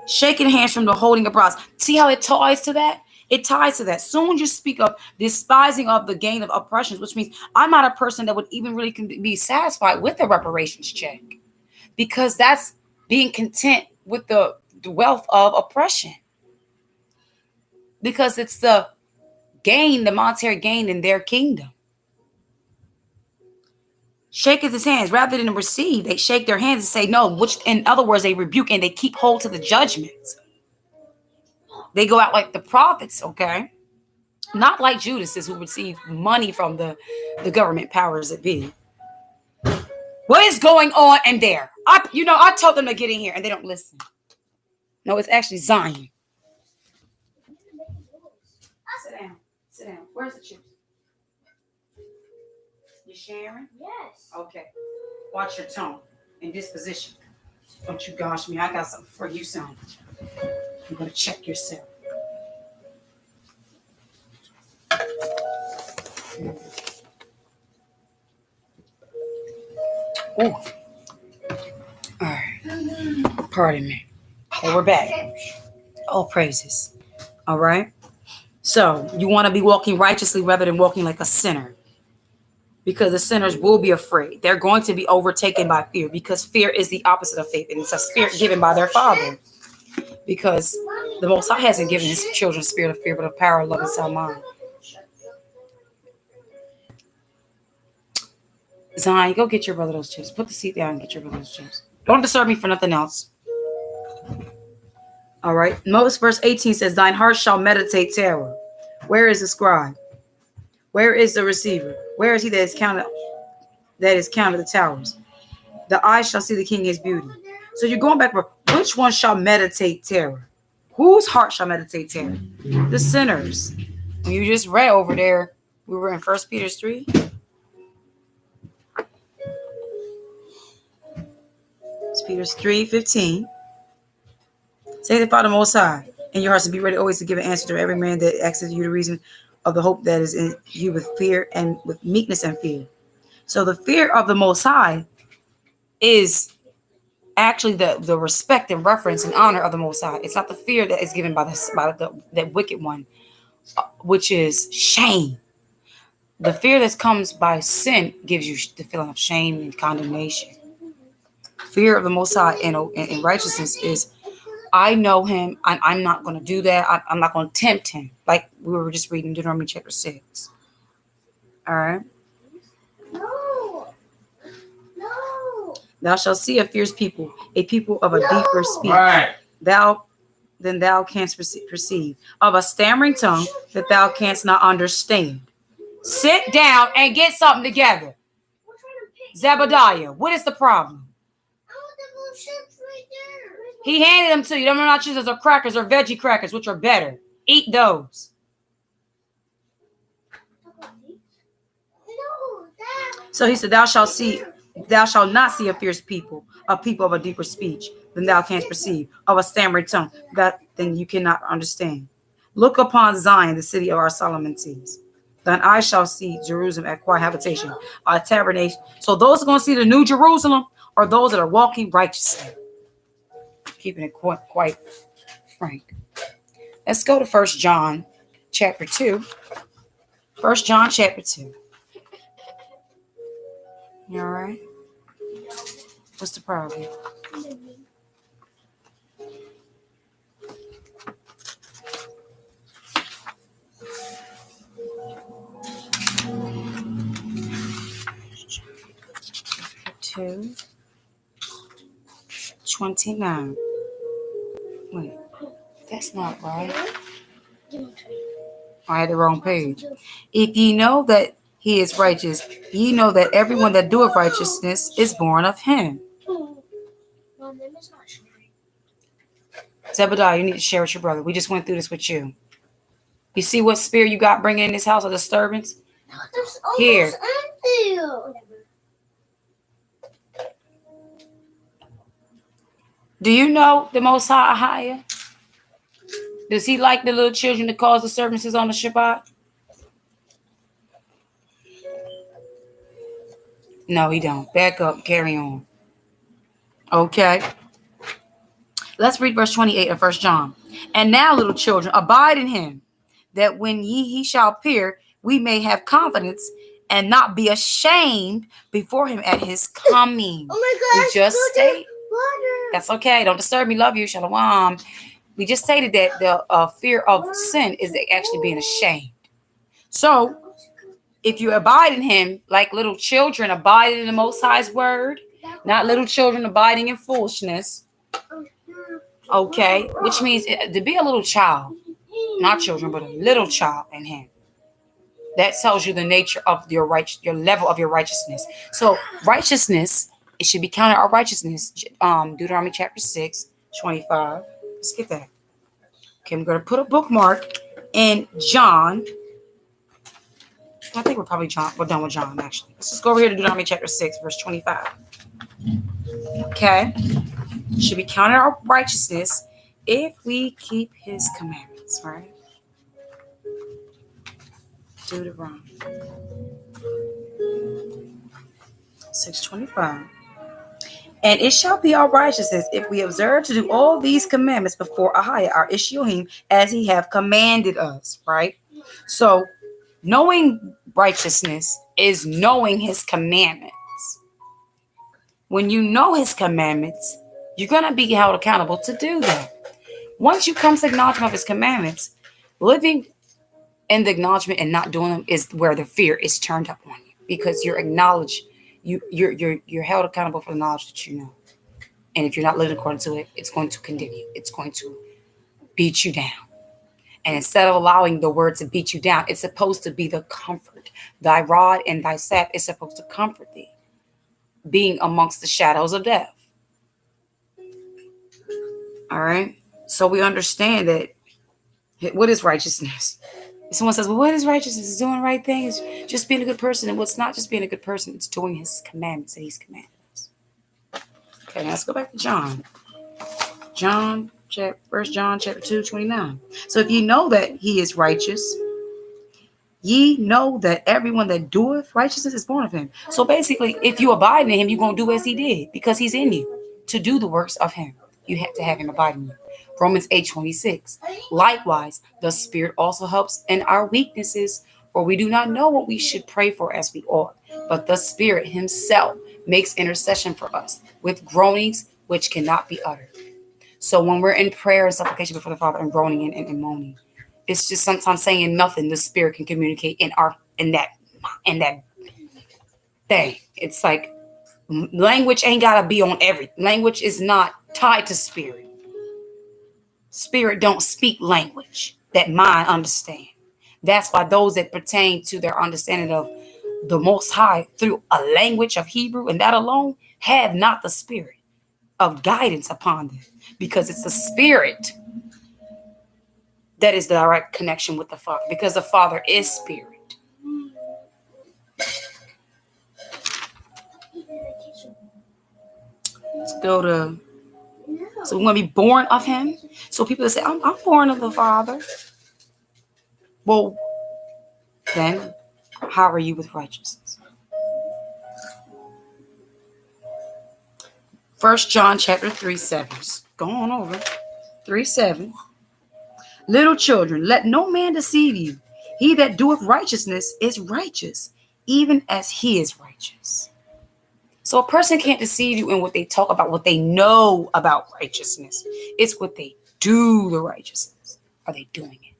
S1: Shaking hands from the holding of brows. See how it ties to that? It ties to that. Soon you speak of despising of the gain of oppressions, which means I'm not a person that would even really be satisfied with a reparations check, because that's being content with the wealth of oppression, because it's the gain, the monetary gain in their kingdom. Shaketh his hands rather than receive. They shake their hands and say no, which in other words, they rebuke and they keep hold to the judgments. They go out like the prophets, okay? Not like Judases who receive money from the government powers that be. What is going on in there? I told them to get in here and they don't listen. No, it's actually Zion. Sit down. Sit down. Where's the chips? You sharing?
S3: Yes.
S1: Okay. Watch your tone and disposition. Don't you gosh me. I got something for you, son. You're going to check yourself. Ooh. All right. Pardon me. Okay, we're back. All praises. All right. So you want to be walking righteously rather than walking like a sinner. Because the sinners will be afraid. They're going to be overtaken by fear, because fear is the opposite of faith. And it's a spirit given by their father. Because the Most High hasn't given his children a spirit of fear, but of power, love, and sound mind. Zion, go get your brother those chips. Put the seat down and get your brother those chips. Don't disturb me for nothing else. All right. Notice verse 18 says, thine heart shall meditate terror. Where is the scribe? Where is the receiver? Where is he that is counted the towers? The eye shall see the king his beauty. So you're going back for which one shall meditate terror? Whose heart shall meditate terror? The sinners. You just read over there. We were in 1 Peter 3. It's Peter 3:15. Sanctify the Most High in your hearts and be ready always to give an answer to every man that asks you the reason of the hope that is in you with fear and with meekness and fear. So the fear of the Most High is actually the respect and reverence and honor of the Most High. It's not the fear that is given by the wicked one, which is shame. The fear that comes by sin gives you the feeling of shame and condemnation. Fear of the Most High and righteousness is, I know him, and I'm not going to do that. I'm not going to tempt him. Like we were just reading Deuteronomy chapter 6. All right.
S3: No.
S1: Thou shalt see a fierce people, a people of a deeper speech.
S2: Right.
S1: Thou canst perceive, of a stammering tongue that thou canst not understand. Sit down and get something together. Zebediah, what is the problem? He handed them to you. Them are not choosers or crackers or veggie crackers, which are better. Eat those. So he said, thou shalt not see a fierce people, a people of a deeper speech than thou canst perceive, of a stammering tongue that then you cannot understand. Look upon Zion, the city of our solemnities. Then I shall see Jerusalem at quiet habitation, a tabernation. So those are going to see the new Jerusalem, or those that are walking righteously. Keeping it quite frank. Let's go to 1 John chapter 2. 1 John chapter 2. You all right? What's the problem? Two 29. Wait, that's not right. I had the wrong page. If ye know that he is righteous, ye know that everyone that doeth righteousness is born of him. Zebediah, you need to share with your brother. We just went through this with you. You see what spirit you got bringing in this house of disturbance? Here. Do you know the Most High? Does he like the little children to cause disturbances on the Shabbat? No, he don't. Back up. Carry on. Okay. Let's read verse 28 of 1 John. And now, little children, abide in him, that when he shall appear, we may have confidence and not be ashamed before him at his coming.
S3: Oh my gosh.
S1: We just stated.
S3: Water.
S1: That's okay. Don't disturb me. Love you. Shalom. We just stated that the fear of sin is actually being ashamed. So, if you abide in him, like little children abiding in the Most High's word, not little children abiding in foolishness, okay, which means to be a little child, not children, but a little child in him. That tells you the nature of your level of your righteousness. So righteousness, it should be counted our righteousness. Deuteronomy chapter 6, 25. Let's get that. Okay, I'm going to put a bookmark in John. I think we're done with John, actually. Let's just go over here to Deuteronomy chapter 6, verse 25. Okay. Should be counted our righteousness if we keep his commandments, right? Deuteronomy 6:25. And it shall be our righteousness if we observe to do all these commandments before Ahiah, our Heem, as he have commanded us, right? So, knowing righteousness is knowing his commandments. When you know his commandments, you're going to be held accountable to do that. Once you come to acknowledgement of his commandments, living in the acknowledgement and not doing them is where the fear is turned up on you, because you're acknowledged, you're held accountable for the knowledge that you know. And if you're not living according to it, it's going to condemn you. It's going to beat you down. And instead of allowing the word to beat you down, it's supposed to be the comfort. Thy rod and thy staff is supposed to comfort thee, being amongst the shadows of death. All right. So we understand that what is righteousness? If someone says, well, what is righteousness? Is doing the right thing. It's just being a good person. And what's not just being a good person, it's doing his commandments that he's commanded us. Okay, now let's go back to John. 1 John chapter 2, 29. So if you know that he is righteous, Ye know that everyone that doeth righteousness is born of him. So basically, if you abide in him, you're going to do as he did because he's in you. To do the works of him, you have to have him abide in you. Romans 8:26. Likewise, the Spirit also helps in our weaknesses, for we do not know what we should pray for as we ought. But the Spirit himself makes intercession for us with groanings which cannot be uttered. So when we're in prayer and supplication before the Father and groaning and moaning, it's just sometimes saying nothing. The Spirit can communicate in that thing. It's like language ain't gotta be on everything. Language is not tied to spirit. Spirit don't speak language that mind understand. That's why those that pertain to their understanding of the Most High through a language of Hebrew and that alone have not the spirit of guidance upon them, because it's the Spirit that is the direct connection with the Father, because the Father is spirit. Let's go to, so we're going to be born of him. So people that say, I'm born of the Father. Well, then how are you with righteousness? 1 John chapter 3:7. Go on over. 3:7. Little children, let no man deceive you. He that doeth righteousness is righteous, even as he is righteous. So a person can't deceive you in what they talk about, what they know about righteousness. It's what they do, the righteousness. Are they doing it?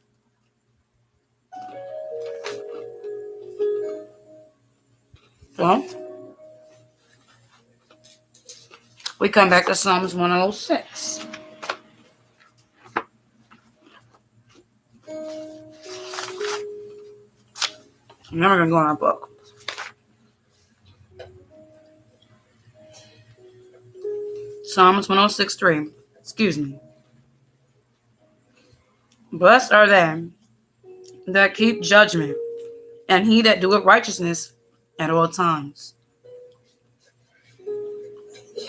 S1: Well, we come back to Psalms 106. Now we're going to go in our book. Psalms 106:3. Excuse me. Blessed are they that keep judgment, and he that doeth righteousness at all times.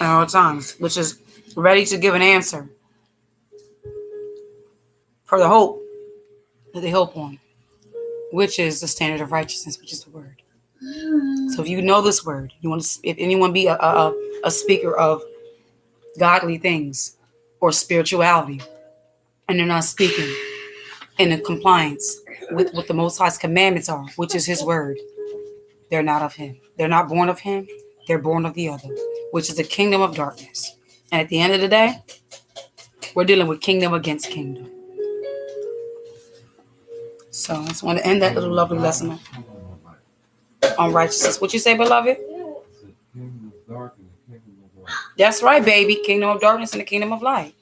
S1: At all times, which is ready to give an answer for the hope that they hope on, which is the standard of righteousness, which is the word. So if you know this word, you want to, if anyone be a speaker of godly things or spirituality, and they're not speaking in a compliance with what the Most High's commandments are, which is his word, they're not of him. They're not born of him. They're born of the other, which is the kingdom of darkness. And at the end of the day, we're dealing with kingdom against kingdom. So I just want to end that little lovely lesson on righteousness. What you say, beloved? That's right, baby. Kingdom of darkness and the kingdom of light.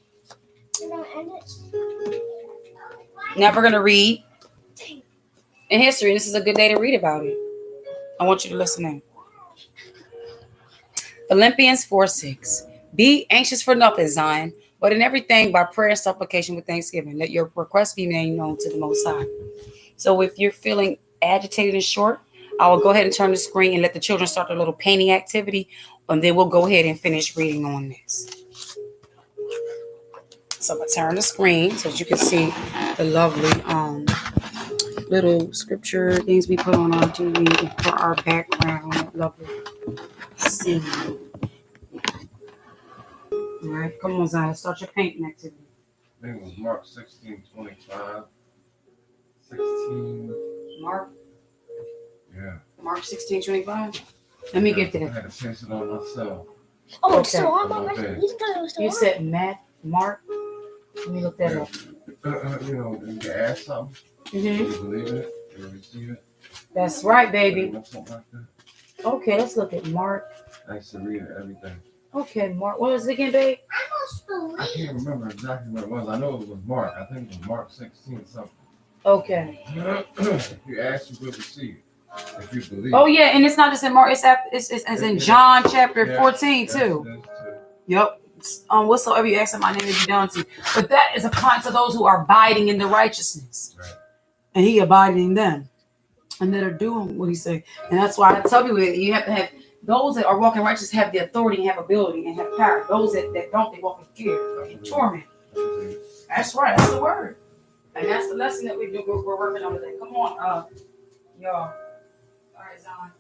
S1: Now we're going to read in history. This is a good day to read about it. I want you to listen in. Philippians 4:6. Be anxious for nothing, Zion, but in everything by prayer and supplication with thanksgiving. Let your requests be made known to the Most High. So if you're feeling agitated and short, I will go ahead and turn the screen and let the children start their little painting activity, and then we'll go ahead and finish reading on this. So I'm going to turn the screen so that you can see the lovely little scripture things we put on our TV for our background. Lovely scene. All right, come on, Zion, start your painting activity.
S2: I think it was Mark 16:25. 16.
S1: Mark?
S2: Yeah.
S1: Mark 16:25? Let me get
S2: I
S1: there.
S2: had to fix it on myself.
S3: Oh, it's
S1: Okay.
S3: still on my
S2: Okay.
S3: record. You thought it was still
S1: You
S3: on?
S1: said Mark? Let me look that up.
S2: You know, you can ask something.
S1: Mm-hmm.
S2: You believe it. You receive it.
S1: That's right, baby.
S2: Something like that.
S1: Okay, let's look at Mark.
S2: I used to read everything.
S1: Okay, Mark. What was it again, babe?
S2: I can't remember exactly what it was. I know it was Mark. I think it was Mark 16 something.
S1: Okay.
S2: If you ask, you will receive. If you believe.
S1: Oh yeah, and it's not just in Mark. It's in John chapter 14 too. Yep. Whatsoever you ask in my name will be done to you. But that is applied to those who are abiding in the righteousness,
S2: Right.
S1: and He abiding in them, and that are doing what He said. And that's why I tell you have to have those that are walking righteous have the authority and have ability and have power. Those that don't, they walk in fear and torment. That's right. That's the word. And that's the lesson that we're working on today. Come on, Y'all. All right, Zion.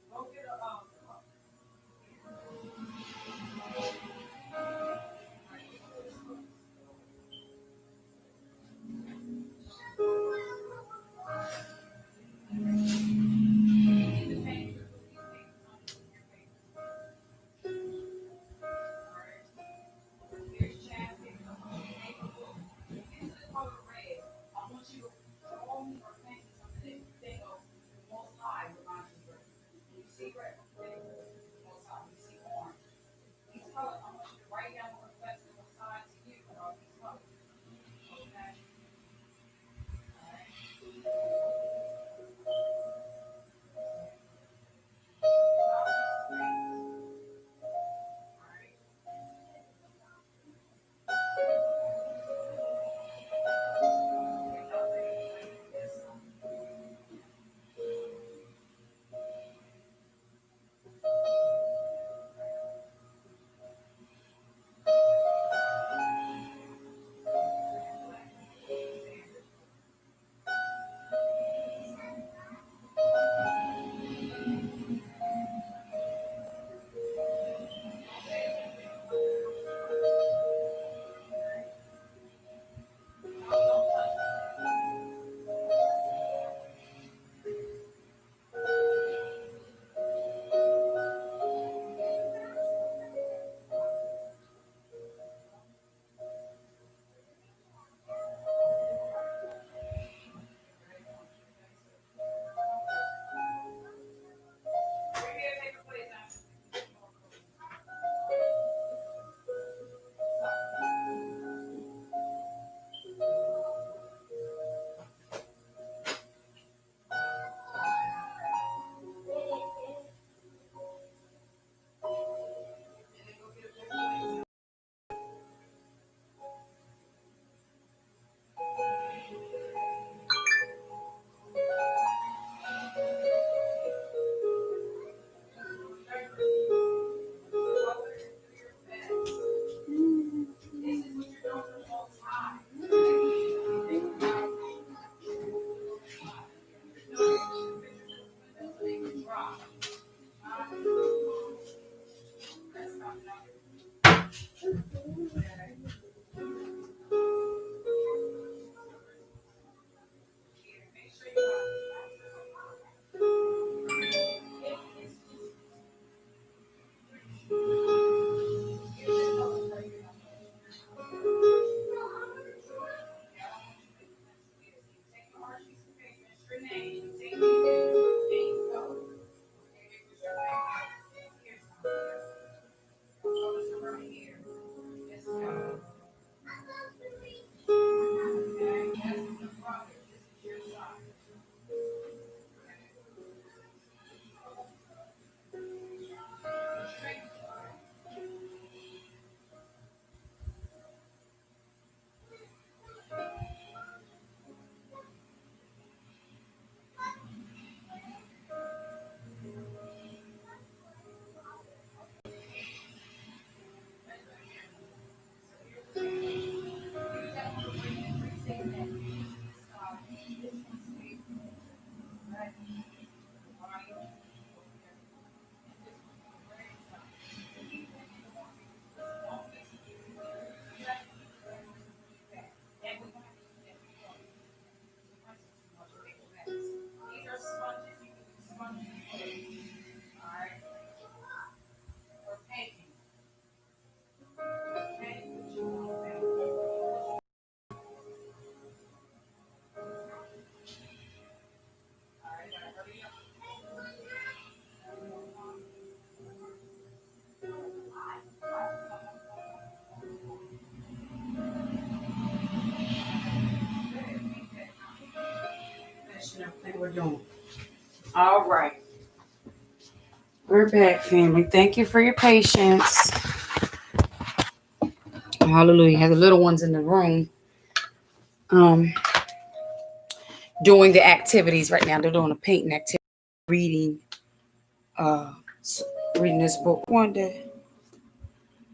S1: Go get a We're doing. All right. We're back, family. Thank you for your patience. Hallelujah. Have the little ones in the room doing the activities right now. They're doing a painting activity, reading, reading this book. I wanted to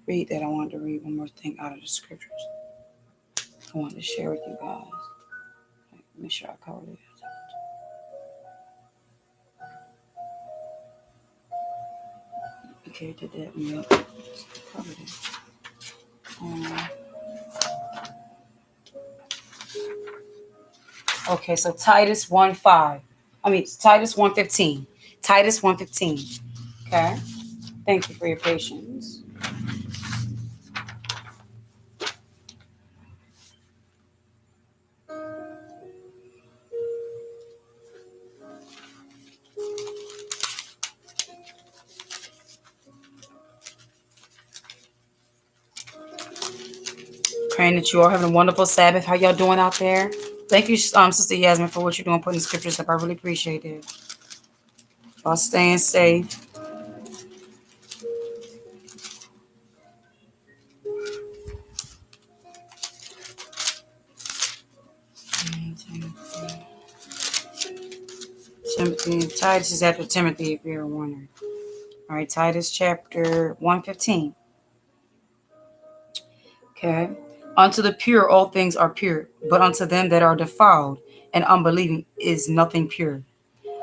S1: read that. I wanted to read one more thing out of the scriptures. I wanted to share with you guys. Make sure I cover this. Okay, did that. Yeah. Covered it. Okay, so Titus 1:5. Titus 1:15. Titus 1:15. Okay. Thank you for your patience. Praying that you all having a wonderful Sabbath. How y'all doing out there? Thank you, Sister Yasmin, for what you're doing, putting the scriptures up. I really appreciate it. Y'all staying safe. Timothy. Titus is after Timothy, if you're wondering. All right, Titus chapter 1:15. Okay. Unto the pure all things are pure, but unto them that are defiled and unbelieving is nothing pure.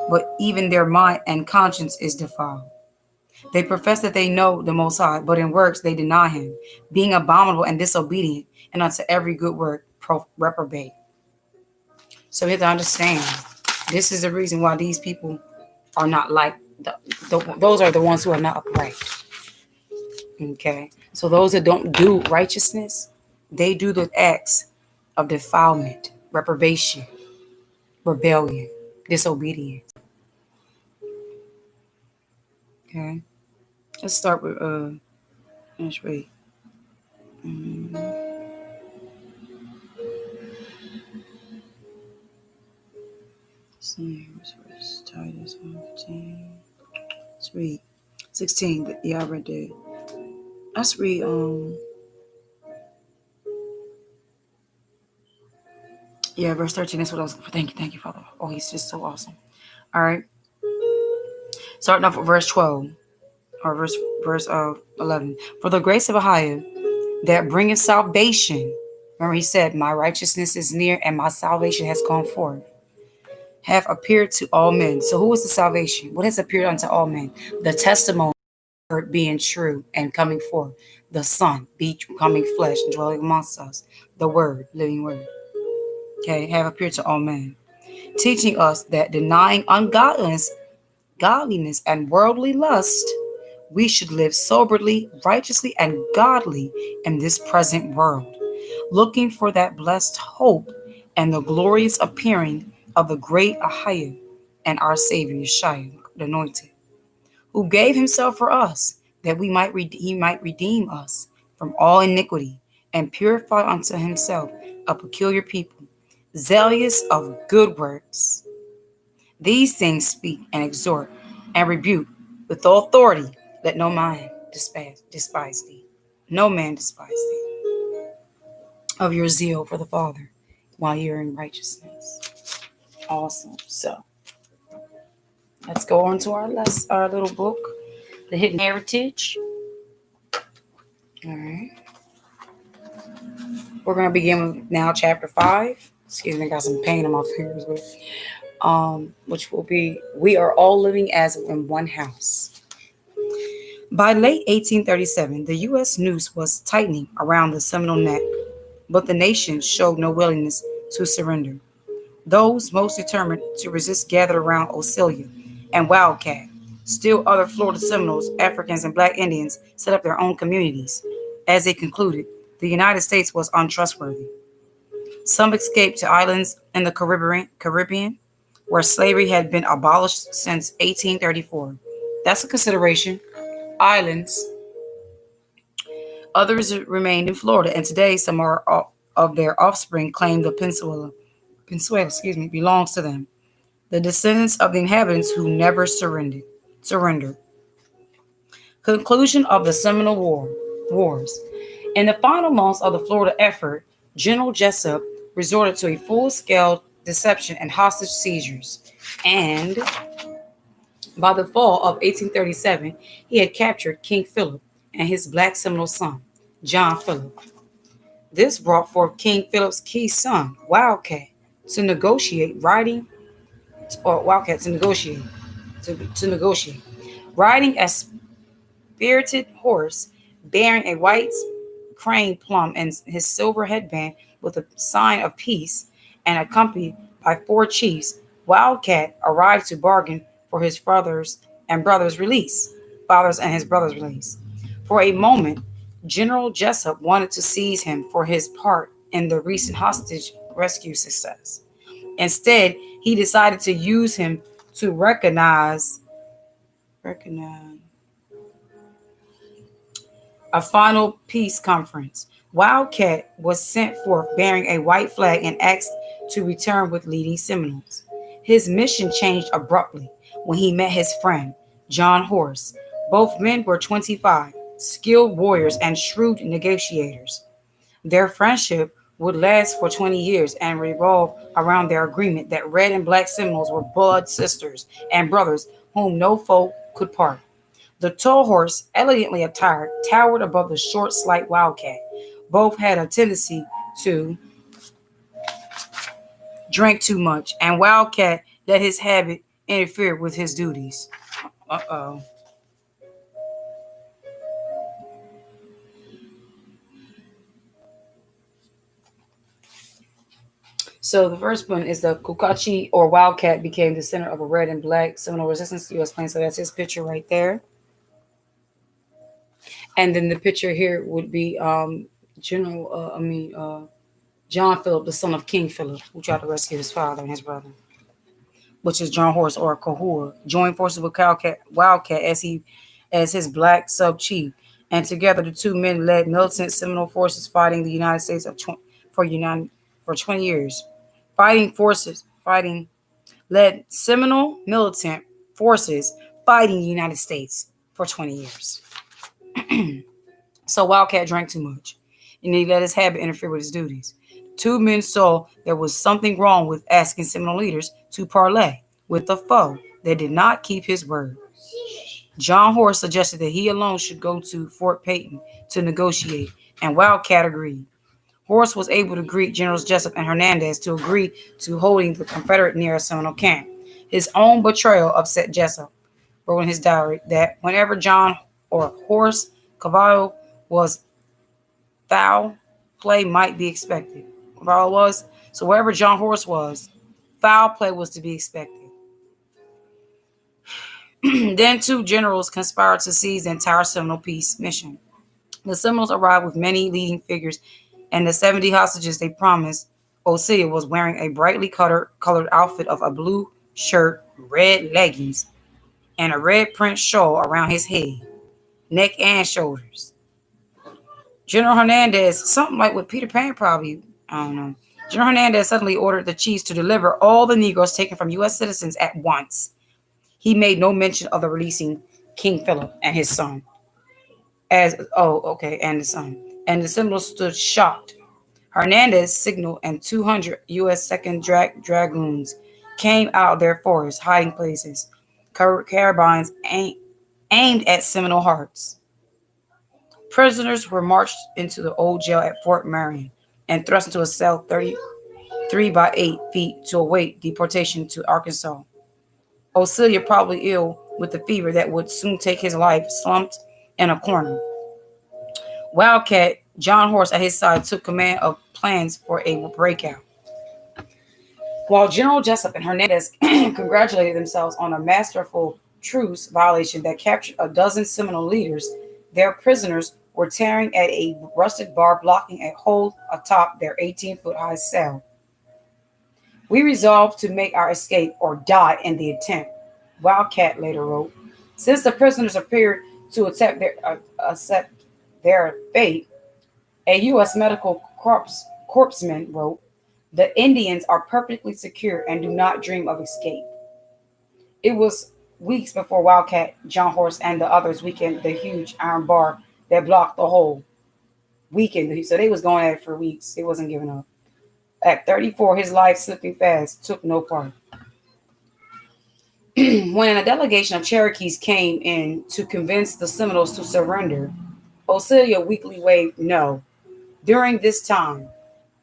S1: But even their mind and conscience is defiled. They profess that they know the Most High, but in works they deny him, being abominable and disobedient, and unto every good work reprobate. So we have to understand, this is the reason why these people are not like, those are the ones who are not upright. Okay, so those that don't do righteousness, they do the acts of defilement, reprobation, rebellion, disobedience. Okay, let's start with let's read. Titus 1:15. Let's read 16. Yeah, I read that. Let's read yeah, verse 13. That's what I was. Thank you, Father. Oh, he's just so awesome. All right. Starting off with verse 12 or verse 11. For the grace of Ahiah that bringeth salvation. Remember, he said, "My righteousness is near, and my salvation has gone forth. Have appeared to all men." So, who is the salvation? What has appeared unto all men? The testimony being true and coming forth. The Son becoming flesh and dwelling amongst us. The Word, living Word. Okay, have appeared to all men, teaching us that denying ungodliness, godliness, and worldly lust, we should live soberly, righteously, and godly in this present world, looking for that blessed hope and the glorious appearing of the great Ahiah and our Savior, Yeshua, the Anointed, who gave himself for us, that he might redeem us from all iniquity and purify unto himself a peculiar people, zealous of good works. These things speak and exhort and rebuke with all authority. Let no man despise thee. No man despise thee. Of your zeal for the Father while you're in righteousness. Awesome. So let's go on to our little book, The Hidden Heritage. All right. We're going to begin with now chapter 5. Excuse me, I got some pain in my fingers, which will be, we are all living as in one house. By late 1837, the U.S. noose was tightening around the Seminole neck, but the nation showed no willingness to surrender. Those most determined to resist gathered around Osceola and Wildcat. Still other Florida Seminoles, Africans, and Black Indians set up their own communities. As they concluded, the United States was untrustworthy. Some escaped to islands in the Caribbean, where slavery had been abolished since 1834. That's a consideration. Islands. Others remained in Florida, and today some of their offspring claim the peninsula, belongs to them. The descendants of the inhabitants who never surrendered. Conclusion of the Seminole Wars. In the final months of the Florida effort, General Jessup resorted to a full-scale deception and hostage seizures, and by the fall of 1837, he had captured King Philip and his black Seminole son, John Philip. This brought forth King Philip's key son, Wildcat, to negotiate, riding as spirited horse bearing a white crane plum and his silver headband with a sign of peace, and accompanied by 4 chiefs, Wildcat arrived to bargain for his fathers and his brother's release. For a moment, General Jessup wanted to seize him for his part in the recent hostage rescue success. Instead, he decided to use him to recognize a final peace conference. Wildcat was sent forth bearing a white flag and asked to return with leading Seminoles. His mission changed abruptly when he met his friend, John Horse. Both men were 25, skilled warriors and shrewd negotiators. Their friendship would last for 20 years and revolve around their agreement that red and black Seminoles were blood sisters and brothers whom no foe could part. The tall horse, elegantly attired, towered above the short, slight Wildcat. Both had a tendency to drink too much, and Wildcat let his habit interfere with his duties. Uh-oh. So the first one is the Kukachi or Wildcat became the center of a red and black Seminole resistance to U.S. plains. So that's his picture right there. And then the picture here would be John Philip, the son of King Philip, who tried to rescue his father and his brother, which is John Horse or Cahor, joined forces with Wildcat as his black sub chief, and together the two men led militant Seminole forces fighting the United States for 20 years. Fighting led Seminole militant forces fighting the United States for 20 years. So Wildcat drank too much, and he let his habit interfere with his duties. Two men saw there was something wrong with asking Seminole leaders to parley with the foe that did not keep his word. John Horse suggested that he alone should go to Fort Peyton to negotiate, and Wildcat agreed. Horse was able to greet Generals Jessup and Hernandez to agree to holding the Confederate near a Seminole camp. His own betrayal upset Jessup, wrote in his diary that whenever John or Horse Cavallo was foul play might be expected. Cavallo was, so wherever John Horse was, foul play was to be expected. Then two generals conspired to seize the entire Seminole peace mission. The Seminoles arrived with many leading figures, and the 70 hostages they promised Osilia was wearing a brightly colored outfit of a blue shirt, red leggings, and a red print shawl around his head, neck, and shoulders. General Hernandez, something like what Peter Pan probably, I don't know. General Hernandez suddenly ordered the chiefs to deliver all the Negroes taken from U.S. citizens at once. He made no mention of the releasing King Philip and his son. And the son. And the Seminoles stood shocked. Hernandez signaled, and 200 U.S. 2nd Dragoons came out of their forest hiding places, carbines aimed at Seminole hearts. Prisoners were marched into the old jail at Fort Marion and thrust into a cell 33 by 8 feet to await deportation to Arkansas. Osilia, probably ill with the fever that would soon take his life, slumped in a corner. Wildcat, John Horse at his side, took command of plans for a breakout. While General Jessup and Hernandez congratulated themselves on a masterful truce violation that captured a dozen Seminole leaders, their prisoners were tearing at a rusted bar blocking a hole atop their 18-foot-high cell. We resolved to make our escape or die in the attempt, Wildcat later wrote. Since the prisoners appeared to accept their fate, a U.S. medical corpsman wrote, the Indians are perfectly secure and do not dream of escape. It was weeks before Wildcat, John Horse, and the others weakened the huge iron bar that blocked the hole. So they was going at it for weeks. They wasn't giving up. At 34, his life slipping fast, took no part. When a delegation of Cherokees came in to convince the Seminoles to surrender, Osilia weakly waved no. During this time,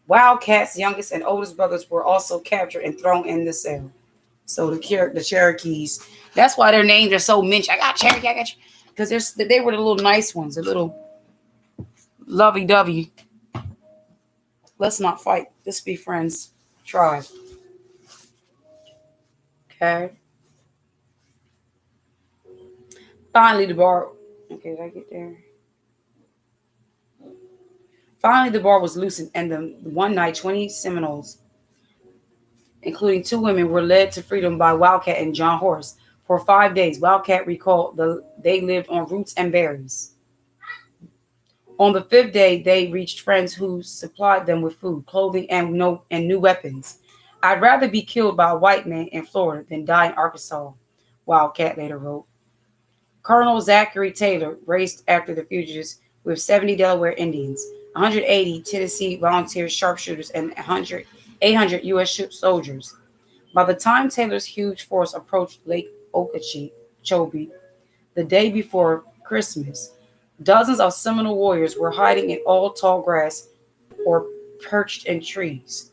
S1: Wildcat's youngest and oldest brothers were also captured and thrown in the cell. So the Cherokees, that's why their names are so mentioned. I got Cherokee, because they were the little nice ones, the little lovey-dovey. Let's not fight. Let's be friends. Tribe. Okay. Finally, the bar. Okay, did I get there? Finally, the bar was loosened, and one night, 20 Seminoles, including 2 women, were led to freedom by Wildcat and John Horace. For 5 days, Wildcat recalled they lived on roots and berries. On the 5th day, they reached friends who supplied them with food, clothing, and new weapons. I'd rather be killed by a white man in Florida than die in Arkansas, Wildcat later wrote. Colonel Zachary Taylor raced after the fugitives with 70 Delaware Indians, 180 Tennessee volunteer sharpshooters, and 800 U.S. soldiers. By the time Taylor's huge force approached Lake Okeechobee the day before Christmas, dozens of Seminole warriors were hiding in all tall grass or perched in trees.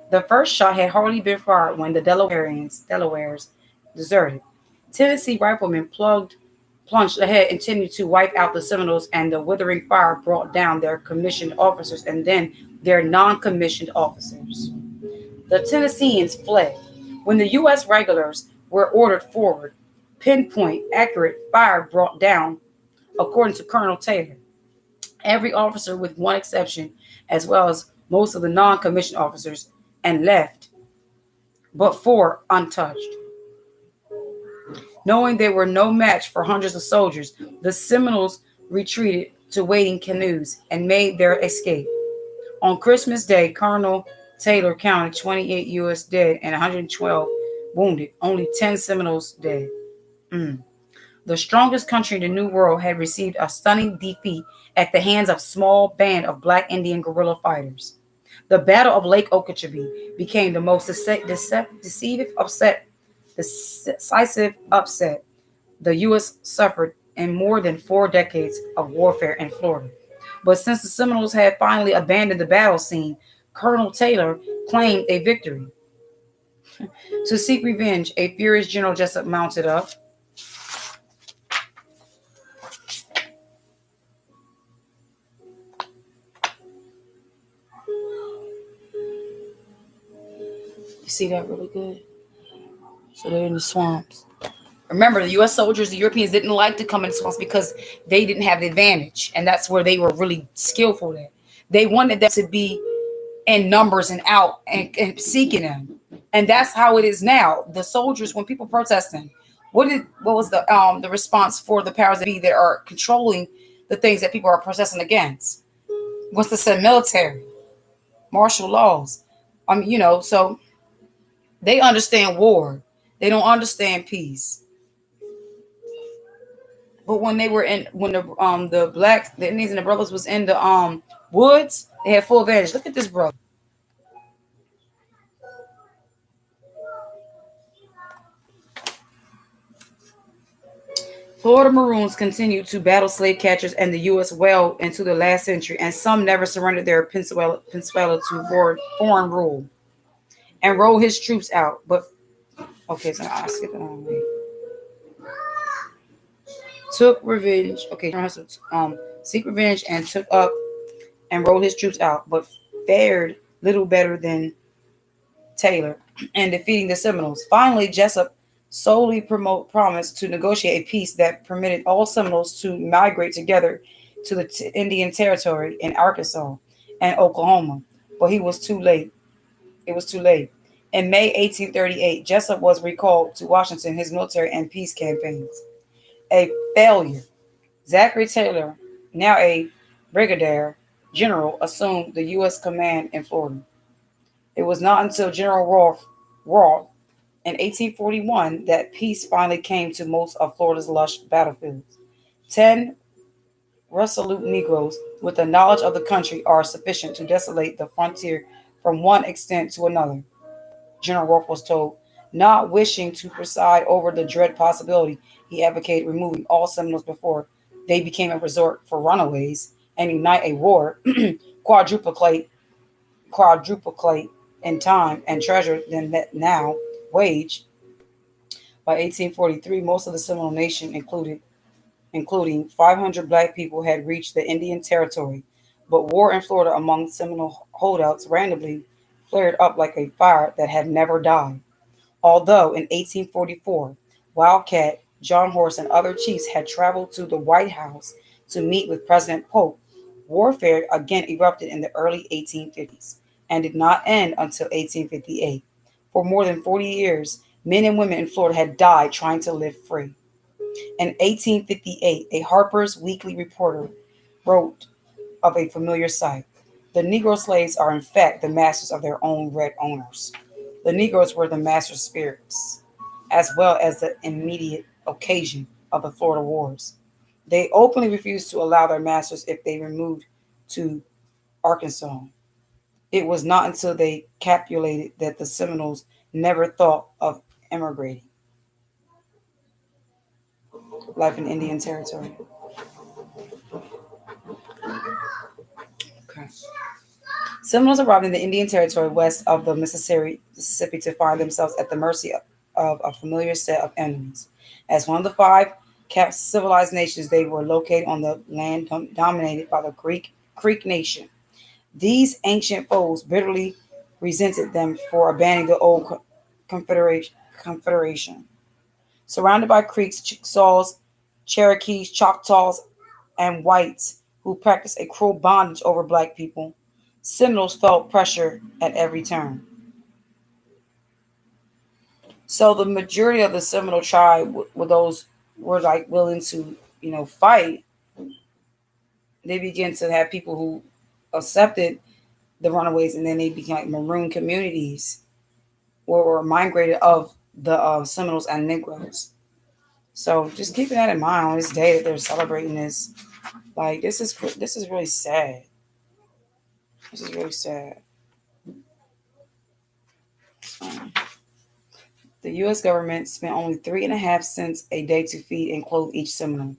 S1: The first shot had hardly been fired when the Delawares deserted. Tennessee riflemen plunged ahead, intending to wipe out the Seminoles, and the withering fire brought down their commissioned officers and then their non-commissioned officers. The Tennesseans fled. When the U.S. regulars were ordered forward, pinpoint, accurate fire brought down, according to Colonel Taylor, every officer with one exception, as well as most of the non-commissioned officers, and left but 4 untouched. Knowing they were no match for hundreds of soldiers, the Seminoles retreated to waiting canoes and made their escape. On Christmas Day, Colonel Taylor counted 28 U.S. dead and 112 wounded, only 10 Seminoles dead. The strongest country in the New World had received a stunning defeat at the hands of a small band of black Indian guerrilla fighters. The Battle of Lake Okeechobee became the most decisive upset the U.S. suffered in more than 4 decades of warfare in Florida. But since the Seminoles had finally abandoned the battle scene, Colonel Taylor claimed a victory. To seek revenge, a furious General Jessup mounted up. You see that really good? So they're in the swamps. Remember, the U.S. soldiers, the Europeans didn't like to come in swamps because they didn't have the advantage. And that's where they were really skillful at. They wanted them to be in numbers and out and seeking them. And that's how it is now. The soldiers, when people protesting, what was the response for the powers that be that are controlling the things that people are protesting against? What's the said? Military, martial laws. So they understand war. They don't understand peace. But when they were when the Indians and the brothers was in the woods, they had full advantage. Look at this brother. Florida Maroons continued to battle slave catchers and the U.S. well into the last century, and some never surrendered their Peninsula to foreign rule and rolled his troops out. But okay, so I skipped it on me. Took revenge. Okay, seek revenge and took up and rolled his troops out, but fared little better than Taylor in defeating the Seminoles. Finally, Jessup solely promised to negotiate a peace that permitted all Seminoles to migrate together to the Indian Territory in Arkansas and Oklahoma, but he was too late. It was too late. In May 1838, Jessup was recalled to Washington, his military and peace campaigns. A failure. Zachary Taylor, now a brigadier general, assumed the U.S. command in Florida. It was not until General Rolfe in 1841 that peace finally came to most of Florida's lush battlefields. 10 resolute Negroes with the knowledge of the country are sufficient to desolate the frontier from one extent to another, General Rolfe was told. Not wishing to preside over the dread possibility, he advocated removing all Seminoles before they became a resort for runaways and unite a war quadruplicate in time and treasure than that now wage. By 1843, most of the Seminole nation, including including 500 black people, had reached the Indian Territory, but war in Florida among Seminole holdouts randomly flared up like a fire that had never died. Although in 1844, Wildcat, John Horse, and other chiefs had traveled to the White House to meet with President Polk, warfare again erupted in the early 1850s and did not end until 1858. For more than 40 years, men and women in Florida had died trying to live free. In 1858, a Harper's Weekly reporter wrote of a familiar sight. The Negro slaves are in fact the masters of their own red owners. The Negroes were the master spirits, as well as the immediate occasion of the Florida Wars. They openly refused to allow their masters if they removed to Arkansas. It was not until they capitulated that the Seminoles never thought of emigrating. Life in Indian Territory. Okay. Seminoles arrived in the Indian Territory west of the Mississippi to find themselves at the mercy of a familiar set of enemies. As one of the five civilized nations, they were located on the land dominated by the Creek Nation. These ancient foes bitterly resented them for abandoning the old confederation. Surrounded by Creeks, Chickasaws, Cherokees, Choctaws, and whites who practiced a cruel bondage over black people, Seminoles felt pressure at every turn. So the majority of the Seminole tribe were those were like willing to, fight. They began to have people who accepted the runaways, and then they became like maroon communities or were migrated of the Seminoles and Negroes. So just keeping that in mind on this day that they're celebrating this, like this is really sad. This is really sad. The U.S. government spent only 3.5 cents a day to feed and clothe each Seminole,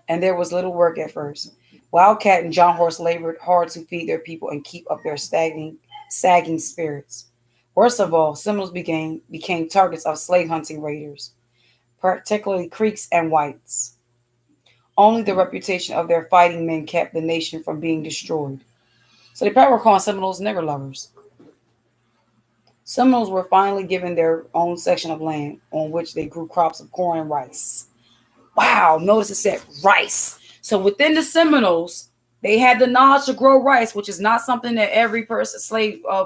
S1: and there was little work at first. Wildcat and John Horse labored hard to feed their people and keep up their sagging spirits. Worst of all, Seminoles became targets of slave hunting raiders, particularly Creeks and whites. Only the reputation of their fighting men kept the nation from being destroyed. So they probably were calling Seminoles nigger lovers. Seminoles were finally given their own section of land on which they grew crops of corn and rice. Wow, notice it said rice. So within the Seminoles, they had the knowledge to grow rice, which is not something that every person,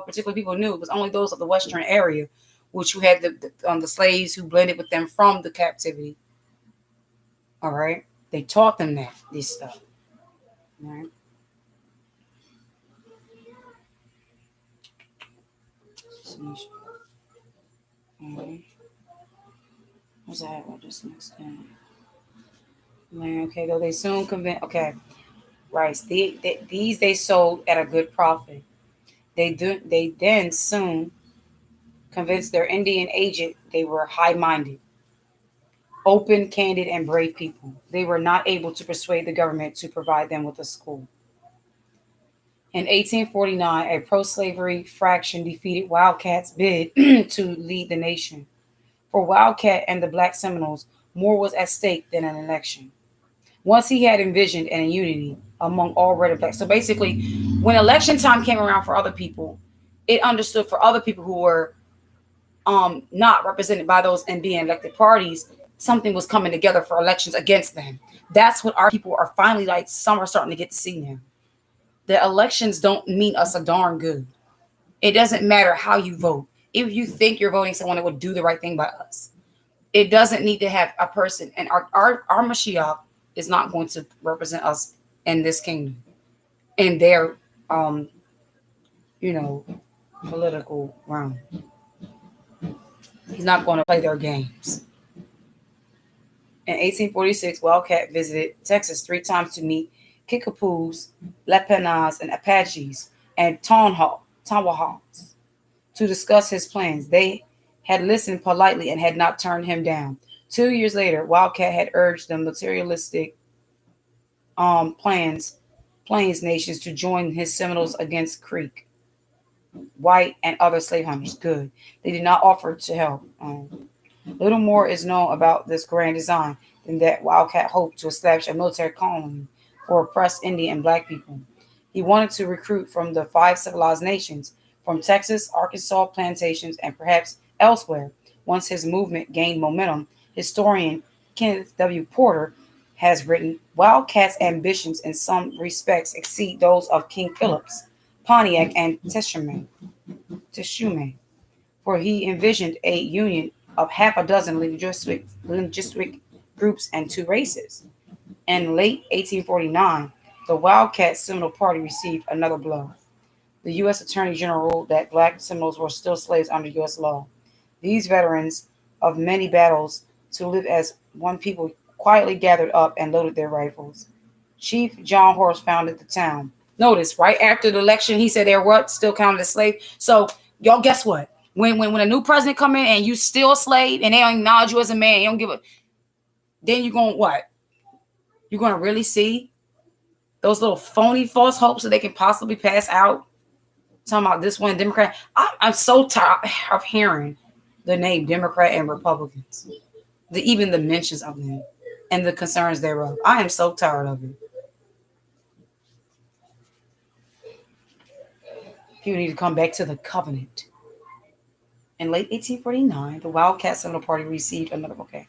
S1: particular people knew. It was only those of the western area, which you had the slaves who blended with them from the captivity. All right, they taught them this stuff. All right. What's that? What this next thing? Okay, though they soon convinced. Okay, rice. These they sold at a good profit. They then soon convinced their Indian agent they were high-minded, open, candid, and brave people. They were not able to persuade the government to provide them with a school. In 1849, a pro-slavery faction defeated Wildcat's bid to lead the nation. For Wildcat and the Black Seminoles, more was at stake than an election. Once he had envisioned an unity among all red and black. So basically, when election time came around for other people, it understood for other people who were not represented by those and being elected parties, something was coming together for elections against them. That's what our people are finally like. Some are starting to get to see now. The elections don't mean us a darn good. It doesn't matter how you vote. If you think you're voting someone that would do the right thing by us, it doesn't need to have a person. And our Mashiach is not going to represent us in this kingdom, in their, political realm. He's not going to play their games. In 1846, Wildcat visited Texas 3 times to meet Kickapoos, Lepenas, and Apaches, and Tawahas to discuss his plans. They had listened politely and had not turned him down. 2 years later, Wildcat had urged the materialistic Plains nations to join his Seminoles against Creek, white, and other slave hunters. Good. They did not offer to help. Little more is known about this grand design. than that Wildcat hoped to establish a military colony for oppressed Indian and black people. He wanted to recruit from the 5 civilized nations, from Texas, Arkansas plantations, and perhaps elsewhere. Once his movement gained momentum, historian Kenneth W. Porter has written, Wildcat's ambitions in some respects exceed those of King Philip's, Pontiac, and Teshume, for he envisioned a union of half a dozen linguistic groups and 2 races. In late 1849, the Wildcat Seminole Party received another blow. The U.S. Attorney General ruled that black Seminoles were still slaves under U.S. law. These veterans of many battles to live as one people quietly gathered up and loaded their rifles. Chief John Horace founded the town. Notice, right after the election, he said they're what? Still counted as slaves. So, y'all, guess what? When a new president come in and you still a slave and they don't acknowledge you as a man, you don't give a... Then you're going to what? You're going to really see those little phony false hopes that they can possibly pass out? Talking about this one Democrat. I'm so tired of hearing the name Democrat and Republicans. Even the mentions of them and the concerns thereof. I am so tired of it. People need to come back to the covenant. In late 1849, the Wildcat Seminole Party received another. Okay.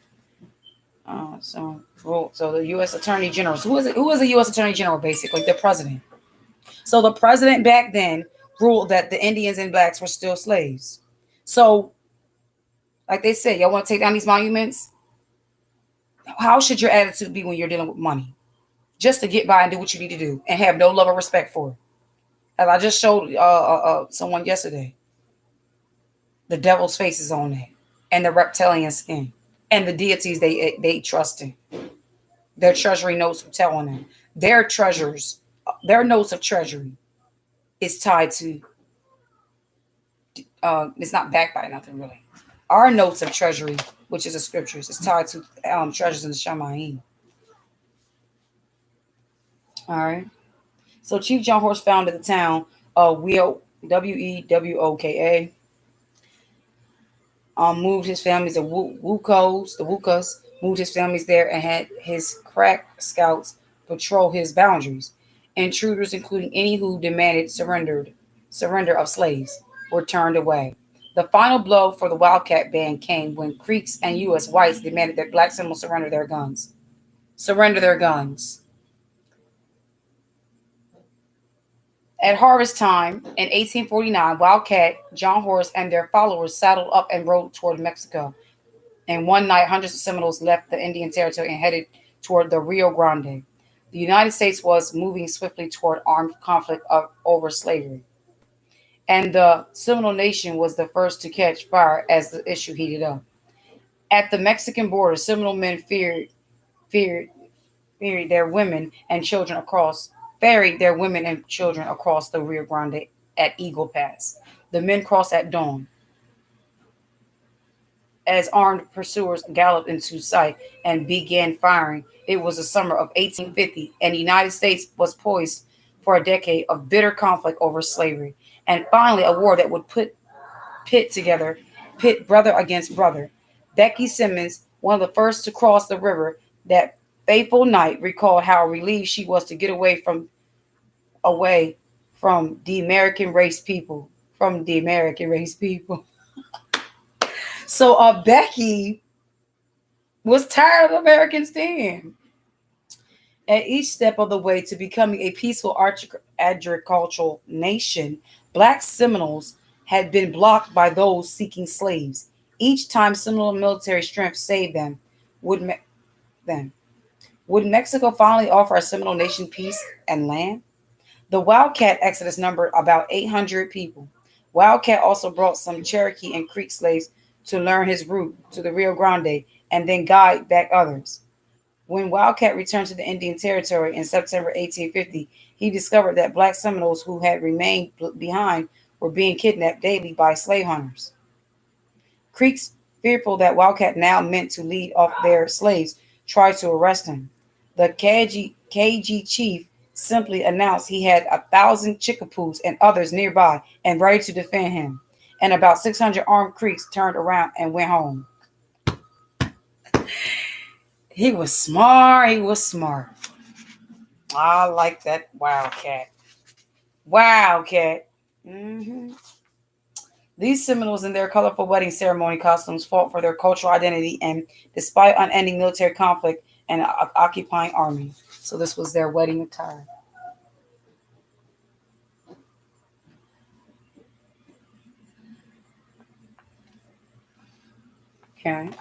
S1: So the U.S. Attorney General. So who is the U.S. Attorney General? Basically, the president. So the president back then ruled that the Indians and blacks were still slaves. So, like they said, y'all want to take down these monuments? How should your attitude be when you're dealing with money? Just to get by and do what you need to do and have no love or respect for it. As I just showed someone yesterday, the devil's face is on that, and the reptilian skin, and the deities they trust in. Their treasury notes are telling them. Their treasures, their notes of treasury is tied to, it's not backed by nothing really. Our notes of treasury, which is the scriptures, is tied to treasures in the Shamayim. All right. So Chief John Horace founded the town of Wewoka. Moved his families to the Wukas, moved his families there and had his crack scouts patrol his boundaries. Intruders, including any who demanded surrender of slaves, were turned away. The final blow for the Wildcat Band came when Creeks and U.S. whites demanded that black Seminoles surrender their guns. At harvest time in 1849, Wildcat, John Horace, and their followers saddled up and rode toward Mexico. And one night, hundreds of Seminoles left the Indian Territory and headed toward the Rio Grande. The United States was moving swiftly toward armed conflict over slavery. And the Seminole Nation was the first to catch fire as the issue heated up. At the Mexican border, Seminole men feared their women and children across the Rio Grande at Eagle Pass. The men crossed at dawn. As armed pursuers galloped into sight and began firing, it was the summer of 1850, and the United States was poised for a decade of bitter conflict over slavery, and finally a war that would pit brother against brother. Becky Simmons, one of the first to cross the river that fateful night, recalled how relieved she was to get away from the American race people. So Becky was tired of Americans then. At each step of the way to becoming a peaceful agricultural nation, black Seminoles had been blocked by those seeking slaves. Each time Seminole military strength saved them, would Mexico finally offer a Seminole nation peace and land? The Wildcat exodus numbered about 800 people. Wildcat also brought some Cherokee and Creek slaves to learn his route to the Rio Grande and then guide back others. When Wildcat returned to the Indian Territory in September 1850, he discovered that black Seminoles who had remained behind were being kidnapped daily by slave hunters. Creeks, fearful that Wildcat now meant to lead off their slaves, tried to arrest him. The KG chief simply announced he had 1,000 Chickapoos and others nearby and ready to defend him. And about 600 armed Creeks turned around and went home. He was smart. He was smart. I like that Wildcat. Wildcat. These Seminoles in their colorful wedding ceremony costumes fought for their cultural identity and despite unending military conflict and occupying army. So this was their wedding attire. Okay.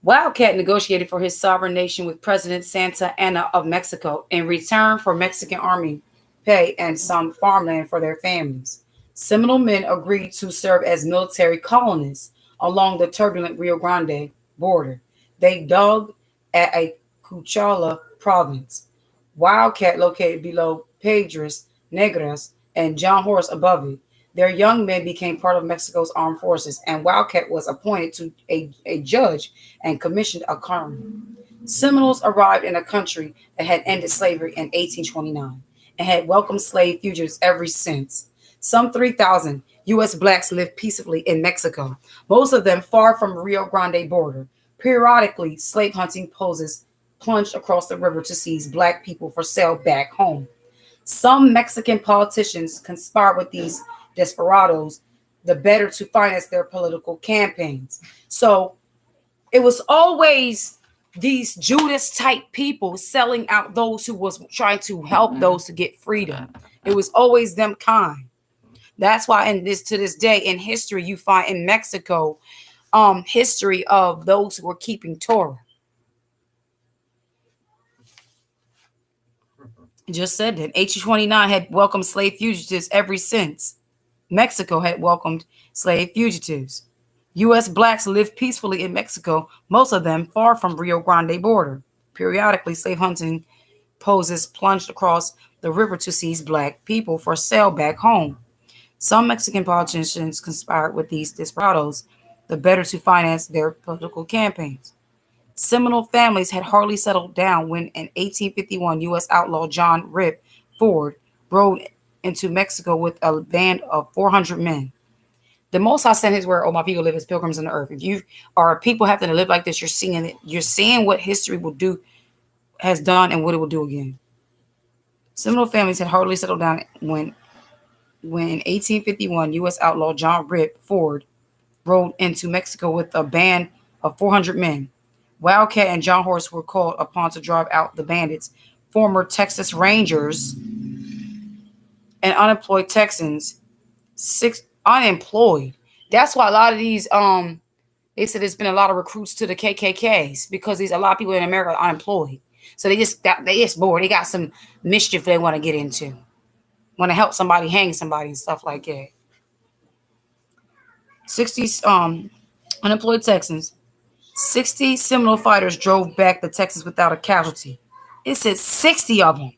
S1: Wildcat negotiated for his sovereign nation with President Santa Anna of Mexico in return for Mexican army pay and some farmland for their families. Seminole men agreed to serve as military colonists along the turbulent Rio Grande border. They dug at a Cuchala province. Wildcat located below Piedras Negras and John Horse above it. Their young men became part of Mexico's armed forces, and Wildcat was appointed to a judge and commissioned a colonel. Seminoles arrived in a country that had ended slavery in 1829 and had welcomed slave fugitives ever since. Some 3,000 U.S. blacks lived peacefully in Mexico, most of them far from the Rio Grande border. Periodically, slave hunting poses plunged across the river to seize black people for sale back home. Some Mexican politicians conspired with these desperados the better to finance their political campaigns. So it was always these Judas type people selling out those who was trying to help those to get freedom. It was always them kind. That's why in this to this day in history you find in Mexico history of those who were keeping Torah. Just said that 1829 had welcomed slave fugitives ever since. Mexico had welcomed slave fugitives. U.S. blacks lived peacefully in Mexico, most of them far from Rio Grande border. Periodically, slave hunting poses plunged across the river to seize black people for sale back home. Some Mexican politicians conspired with these desperados the better to finance their political campaigns. Seminole families had hardly settled down when in 1851 U.S. outlaw John Rip Ford rode into Mexico with a band of 400 men. The Most High sent his word, "Oh, my people live as pilgrims on the earth." If you are people having to live like this, you're seeing it. You're seeing what history will do, has done, and what it will do again. Seminole families had hardly settled down when in 1851 U.S. outlaw John Rip Ford rode into Mexico with a band of 400 men. Wildcat and John Horse were called upon to drive out the bandits, former Texas Rangers, and unemployed Texans. Unemployed. That's why a lot of these they said there's been a lot of recruits to the KKKs because there's a lot of people in America are unemployed. So they just bored. They got some mischief they want to get into. Want to help somebody hang somebody and stuff like that. 60 unemployed Texans. 60 Seminole fighters drove back the Texans without a casualty. It said 60 of them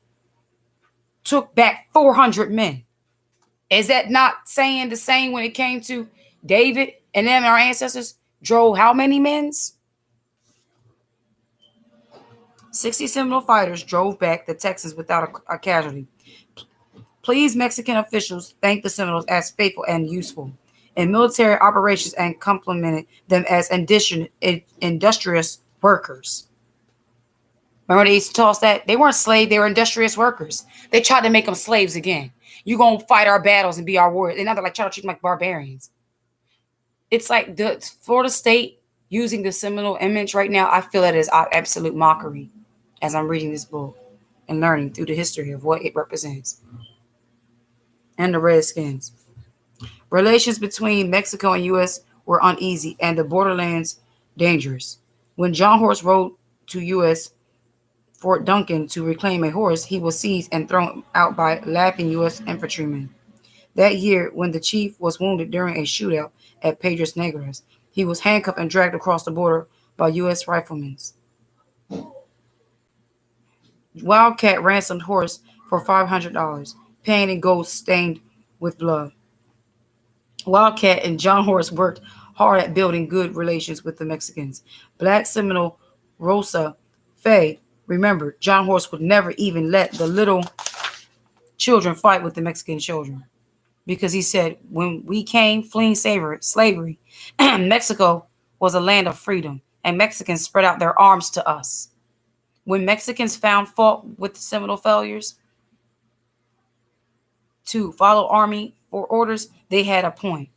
S1: took back 400 men. Is that not saying the same when it came to David and them, our ancestors drove how many men? 60 Seminole fighters drove back the Texans without a casualty. Please, Mexican officials, thank the Seminoles as faithful and useful in military operations and complimented them as industrious workers. Remember they used to toss that? They weren't slaves, they were industrious workers. They tried to make them slaves again. You're going to fight our battles and be our warriors. And now they're like trying to treat them like barbarians. It's like the Florida State using the Seminole image right now, I feel it is absolute mockery as I'm reading this book and learning through the history of what it represents. And the Redskins. Relations between Mexico and U.S. were uneasy and the borderlands dangerous. When John Horse rode to U.S. Fort Duncan to reclaim a horse, he was seized and thrown out by laughing U.S. infantrymen. That year, when the chief was wounded during a shootout at Piedras Negras, he was handcuffed and dragged across the border by U.S. riflemen. Wildcat ransomed horse for $500, paying in gold stained with blood. Wildcat and John Horse worked hard at building good relations with the Mexicans. Black Seminole Rosa Fay remembered John Horse would never even let the little children fight with the Mexican children because he said, when we came fleeing slavery, Mexico was a land of freedom. and Mexicans spread out their arms to us. When Mexicans found fault with the Seminole failures to follow Army or orders, they had a point.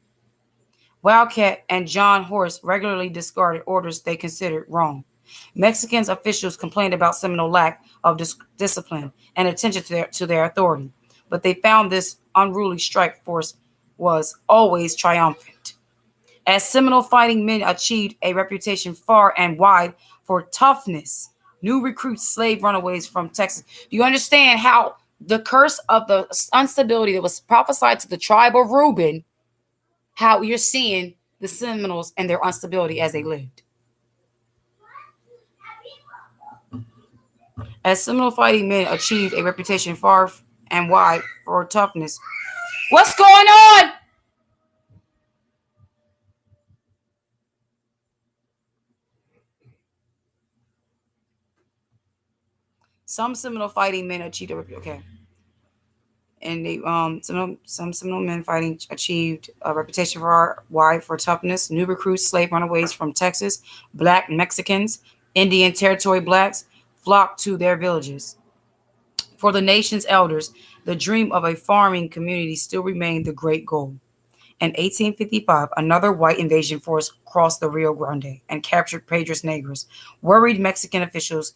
S1: Wildcat and John Horse regularly discarded orders they considered wrong. Mexican officials complained about Seminole lack of discipline and attention to their authority, but they found this unruly strike force was always triumphant. As Seminole fighting men achieved a reputation far and wide for toughness, new recruits, slave runaways from Texas. Do you understand how the curse of the instability that was prophesied to the tribe of Reuben, how you're seeing the Seminoles and their instability as they lived? As Seminole fighting men achieved a reputation far and wide for toughness. What's going on? Some Seminole fighting men achieved and they some Seminole men fighting achieved a reputation far wide for toughness. New recruits, slave runaways from Texas, Black Mexicans, Indian Territory blacks flocked to their villages. For the nation's elders, the dream of a farming community still remained the great goal. In 1855, another white invasion force crossed the Rio Grande and captured Piedras Negras. Worried Mexican officials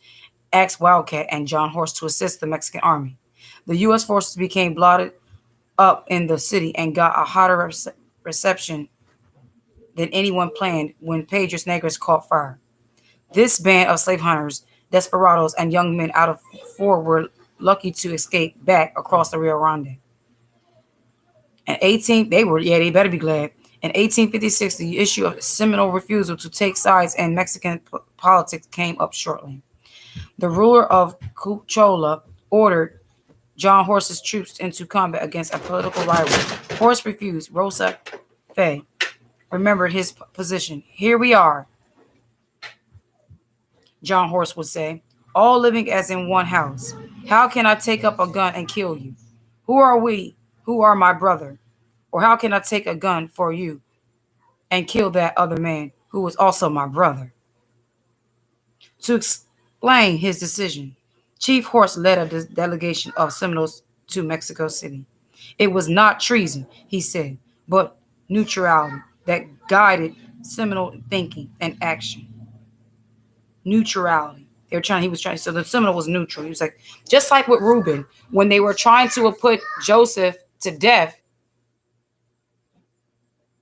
S1: asked Wildcat and John Horse to assist the Mexican army. The U.S. forces became blotted up in the city and got a hotter reception than anyone planned when Piedras Negras caught fire. This band of slave hunters, desperados, and young men out of four were lucky to escape back across the Rio Grande. They better be glad. In 1856, the issue of Seminole refusal to take sides in Mexican politics came up shortly. The ruler of Cuchola ordered John Horse's troops into combat against a political rival. Horse refused. Rosa Fe remembered his position. Here we are, John Horse would say, all living as in one house. How can I take up a gun and kill you? Who are we? Who are my brother? Or how can I take a gun for you and kill that other man who was also my brother? To explain his decision, Chief Horse led a delegation of Seminoles to Mexico City. It was not treason, he said, but neutrality that guided Seminole thinking and action. Neutrality. So the Seminole was neutral. He was like, just like with Reuben, when they were trying to put Joseph to death,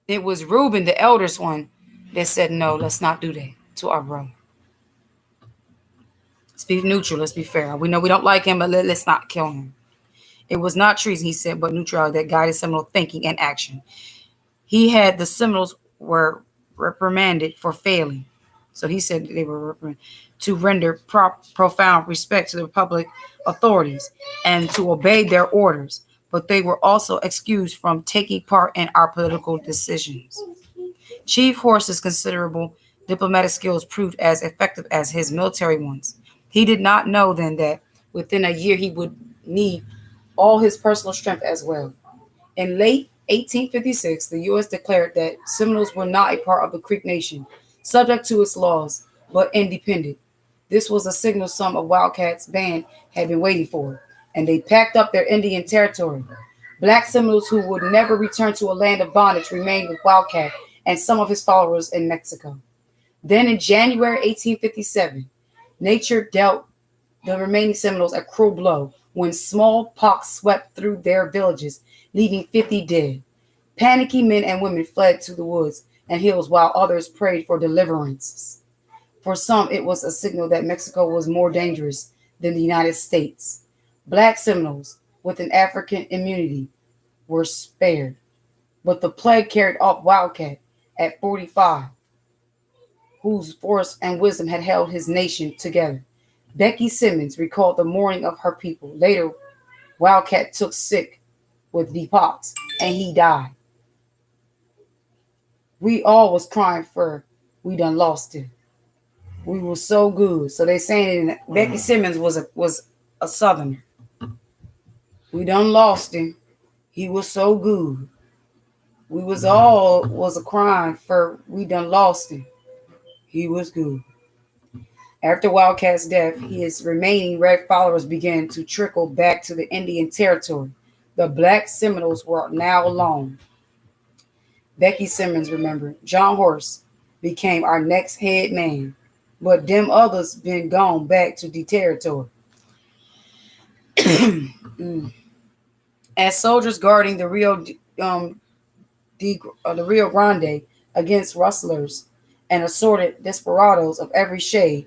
S1: it was Reuben, the eldest one, that said, no, let's not do that to our brother. Let's be neutral. Let's be fair. We know we don't like him, but let's not kill him. It was not treason, he said, but neutrality that guided Seminole thinking and action. He had the Seminoles were reprimanded for failing. So he said they were reprimanded to render profound respect to the public authorities and to obey their orders. But they were also excused from taking part in our political decisions. Chief Horse's considerable diplomatic skills proved as effective as his military ones. He did not know then that within a year he would need all his personal strength as well. In late 1856, the U.S. declared that Seminoles were not a part of the Creek Nation, subject to its laws, but independent. This was a signal some of Wildcat's band had been waiting for, and they packed up their Indian territory. Black Seminoles who would never return to a land of bondage remained with Wildcat and some of his followers in Mexico. Then in January 1857, nature dealt the remaining Seminoles a cruel blow when smallpox swept through their villages, leaving 50 dead. Panicky men and women fled to the woods and hills while others prayed for deliverances. For some, it was a signal that Mexico was more dangerous than the United States. Black Seminoles with an African immunity were spared, but the plague carried off Wildcat at 45, whose force and wisdom had held his nation together. Becky Simmons recalled the mourning of her people. Later, Wildcat took sick with the pox, and he died. We all was crying for we done lost him. We were so good. So they saying that Becky Simmons was a Southerner. We done lost him. He was so good. We was a crying for we done lost him. He was good. After Wildcat's death, his remaining red followers began to trickle back to the Indian Territory. The Black Seminoles were now alone. Becky Simmons, remember, John Horse became our next head man, but them others been gone back to the territory. As soldiers guarding the Rio Grande against rustlers and assorted desperados of every shade,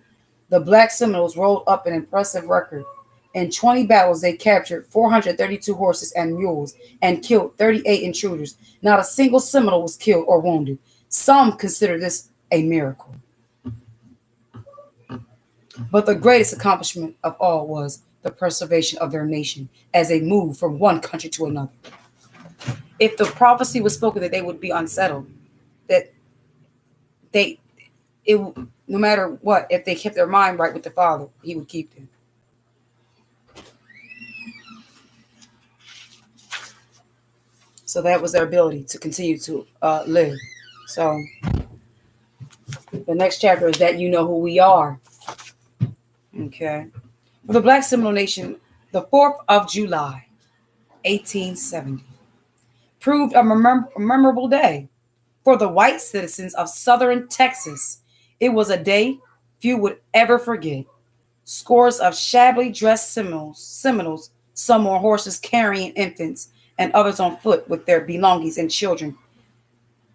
S1: the Black Seminoles rolled up an impressive record. In 20 battles, they captured 432 horses and mules and killed 38 intruders. Not a single Seminole was killed or wounded. Some consider this a miracle. But the greatest accomplishment of all was the preservation of their nation as they moved from one country to another. If the prophecy was spoken that they would be unsettled, that no matter what, if they kept their mind right with the Father, he would keep them. So that was their ability to continue to live. So the next chapter is that you know who we are. Okay. For the Black Seminole Nation, the 4th of July, 1870, proved a memorable day. For the white citizens of southern Texas, it was a day few would ever forget. Scores of shabbily dressed Seminoles, some on horses carrying infants, and others on foot with their belongings and children,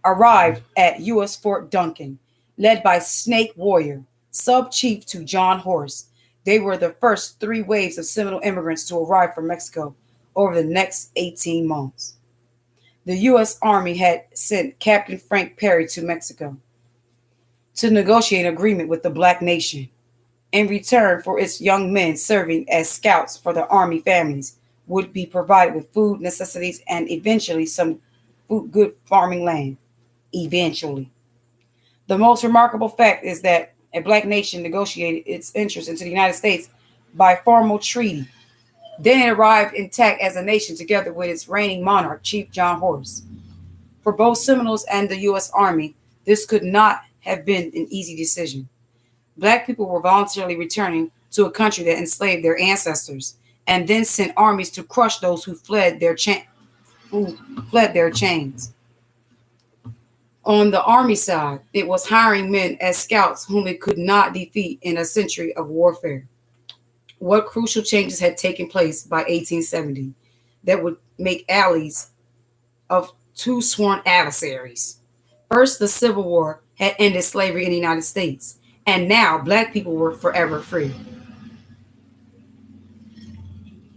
S1: arrived at U.S. Fort Duncan, led by Snake Warrior, sub-chief to John Horse. They were the first 3 waves of Seminole immigrants to arrive from Mexico over the next 18 months. The U.S. Army had sent Captain Frank Perry to Mexico to negotiate an agreement with the Black nation in return for its young men serving as scouts for the Army families would be provided with food, necessities, and eventually some good farming land. Eventually. The most remarkable fact is that a Black nation negotiated its entrance into the United States by formal treaty. Then it arrived intact as a nation together with its reigning monarch, Chief John Horse. For both Seminoles and the U.S. Army, this could not have been an easy decision. Black people were voluntarily returning to a country that enslaved their ancestors and then sent armies to crush those who fled their chains. On the Army side, it was hiring men as scouts whom it could not defeat in a century of warfare. What crucial changes had taken place by 1870 that would make allies of 2 sworn adversaries? First, the Civil War had ended slavery in the United States, and now Black people were forever free.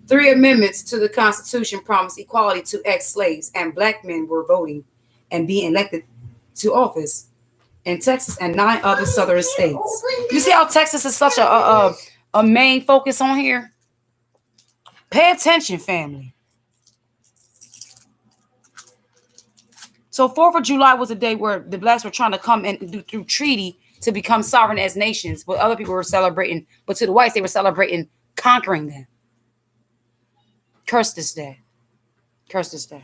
S1: 3 amendments to the Constitution promised equality to ex-slaves, and Black men were voting and being elected to office in Texas and 9 other southern states. You see how Texas is such a main focus on here? Pay attention, family. So 4th of July was a day where the Blacks were trying to come in through treaty to become sovereign as nations, but other people were celebrating, but to the whites, they were celebrating conquering them. Curse this day. Curse this day.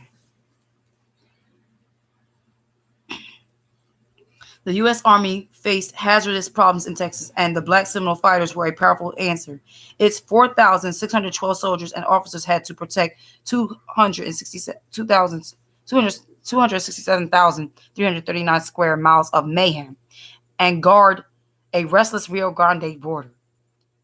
S1: The U.S. Army faced hazardous problems in Texas, and the Black Seminole fighters were a powerful answer. Its 4,612 soldiers and officers had to protect 267,339 square miles of mayhem and guard a restless Rio Grande border.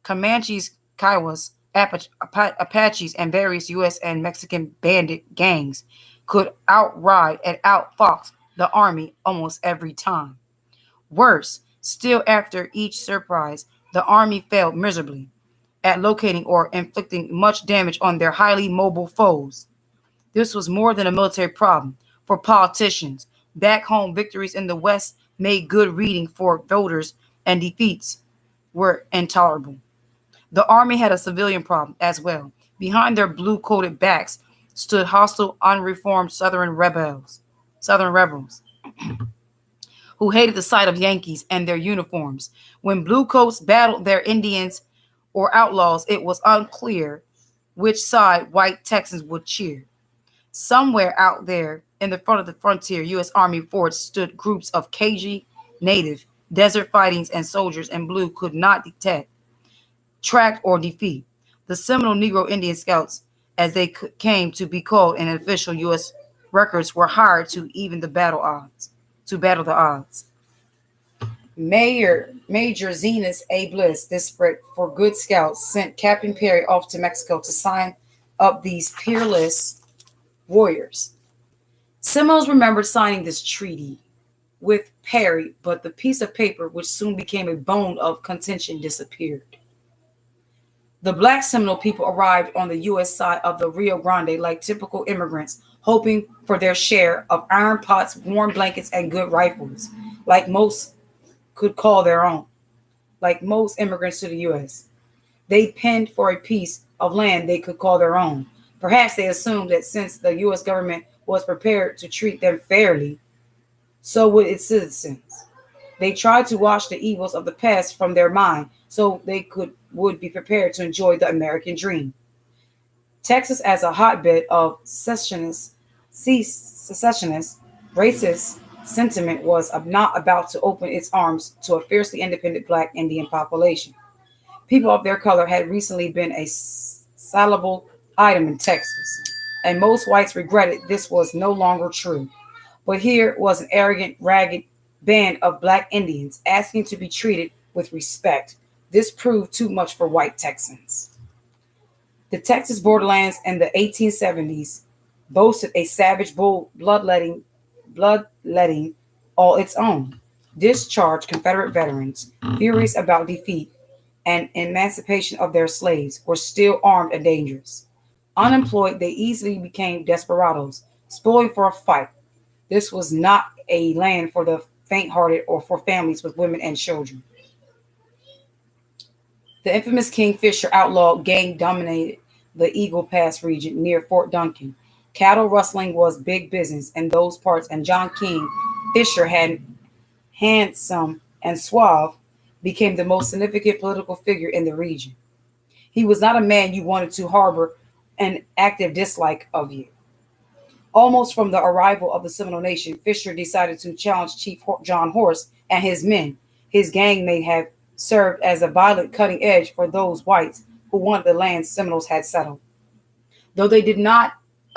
S1: Comanches, Kiowas, Apaches, and various U.S. and Mexican bandit gangs could outride and outfox the army almost every time. Worse, still after each surprise, the army failed miserably at locating or inflicting much damage on their highly mobile foes. This was more than a military problem. For politicians, back home victories in the West made good reading for voters, and defeats were intolerable. The army had a civilian problem as well. Behind their blue-coated backs stood hostile, unreformed Southern rebels who hated the sight of Yankees and their uniforms. When bluecoats battled their Indians or outlaws, it was unclear which side white Texans would cheer. Somewhere out there in the front of the frontier, U.S. Army forts stood groups of cagey native desert fightings and soldiers in blue could not detect, track, or defeat. The Seminole Negro Indian Scouts, as they came to be called in official U.S. records, were hired to even the battle odds, to battle the odds. Major Zenas A. Bliss, desperate for good scouts, sent Captain Perry off to Mexico to sign up these peerless warriors. Seminoles remembered signing this treaty with Perry, but the piece of paper, which soon became a bone of contention, disappeared. The black Seminole people arrived on the U.S. side of the Rio Grande like typical immigrants, hoping for their share of iron pots, warm blankets, and good rifles, like most could call their own, like most immigrants to the U.S. They penned for a piece of land they could call their own. Perhaps they assumed that since the U.S. government was prepared to treat them fairly, so would its citizens. They tried to wash the evils of the past from their mind so they would be prepared to enjoy the American dream. Texas, as a hotbed of secessionist, racist sentiment, was not about to open its arms to a fiercely independent black Indian population. People of their color had recently been a salable item in Texas, and most whites regretted this was no longer true. But here was an arrogant, ragged band of black Indians asking to be treated with respect. This proved too much for white Texans. The Texas borderlands in the 1870s boasted a savage bloodletting all its own. Discharged Confederate veterans, furious about defeat and emancipation of their slaves, were still armed and dangerous. Unemployed, they easily became desperados, spoiling for a fight. This was not a land for the faint-hearted or for families with women and children. The infamous Kingfisher outlaw gang dominated the Eagle Pass region near Fort Duncan. Cattle rustling was big business in those parts, and John King Fisher, had handsome and suave, became the most significant political figure in the region. He was not a man you wanted to harbor an active dislike of you. Almost from the arrival of the Seminole Nation, Fisher decided to challenge Chief John Horse and his men. His gang may have served as a violent cutting edge for those whites who wanted the land Seminoles had settled. Though they did not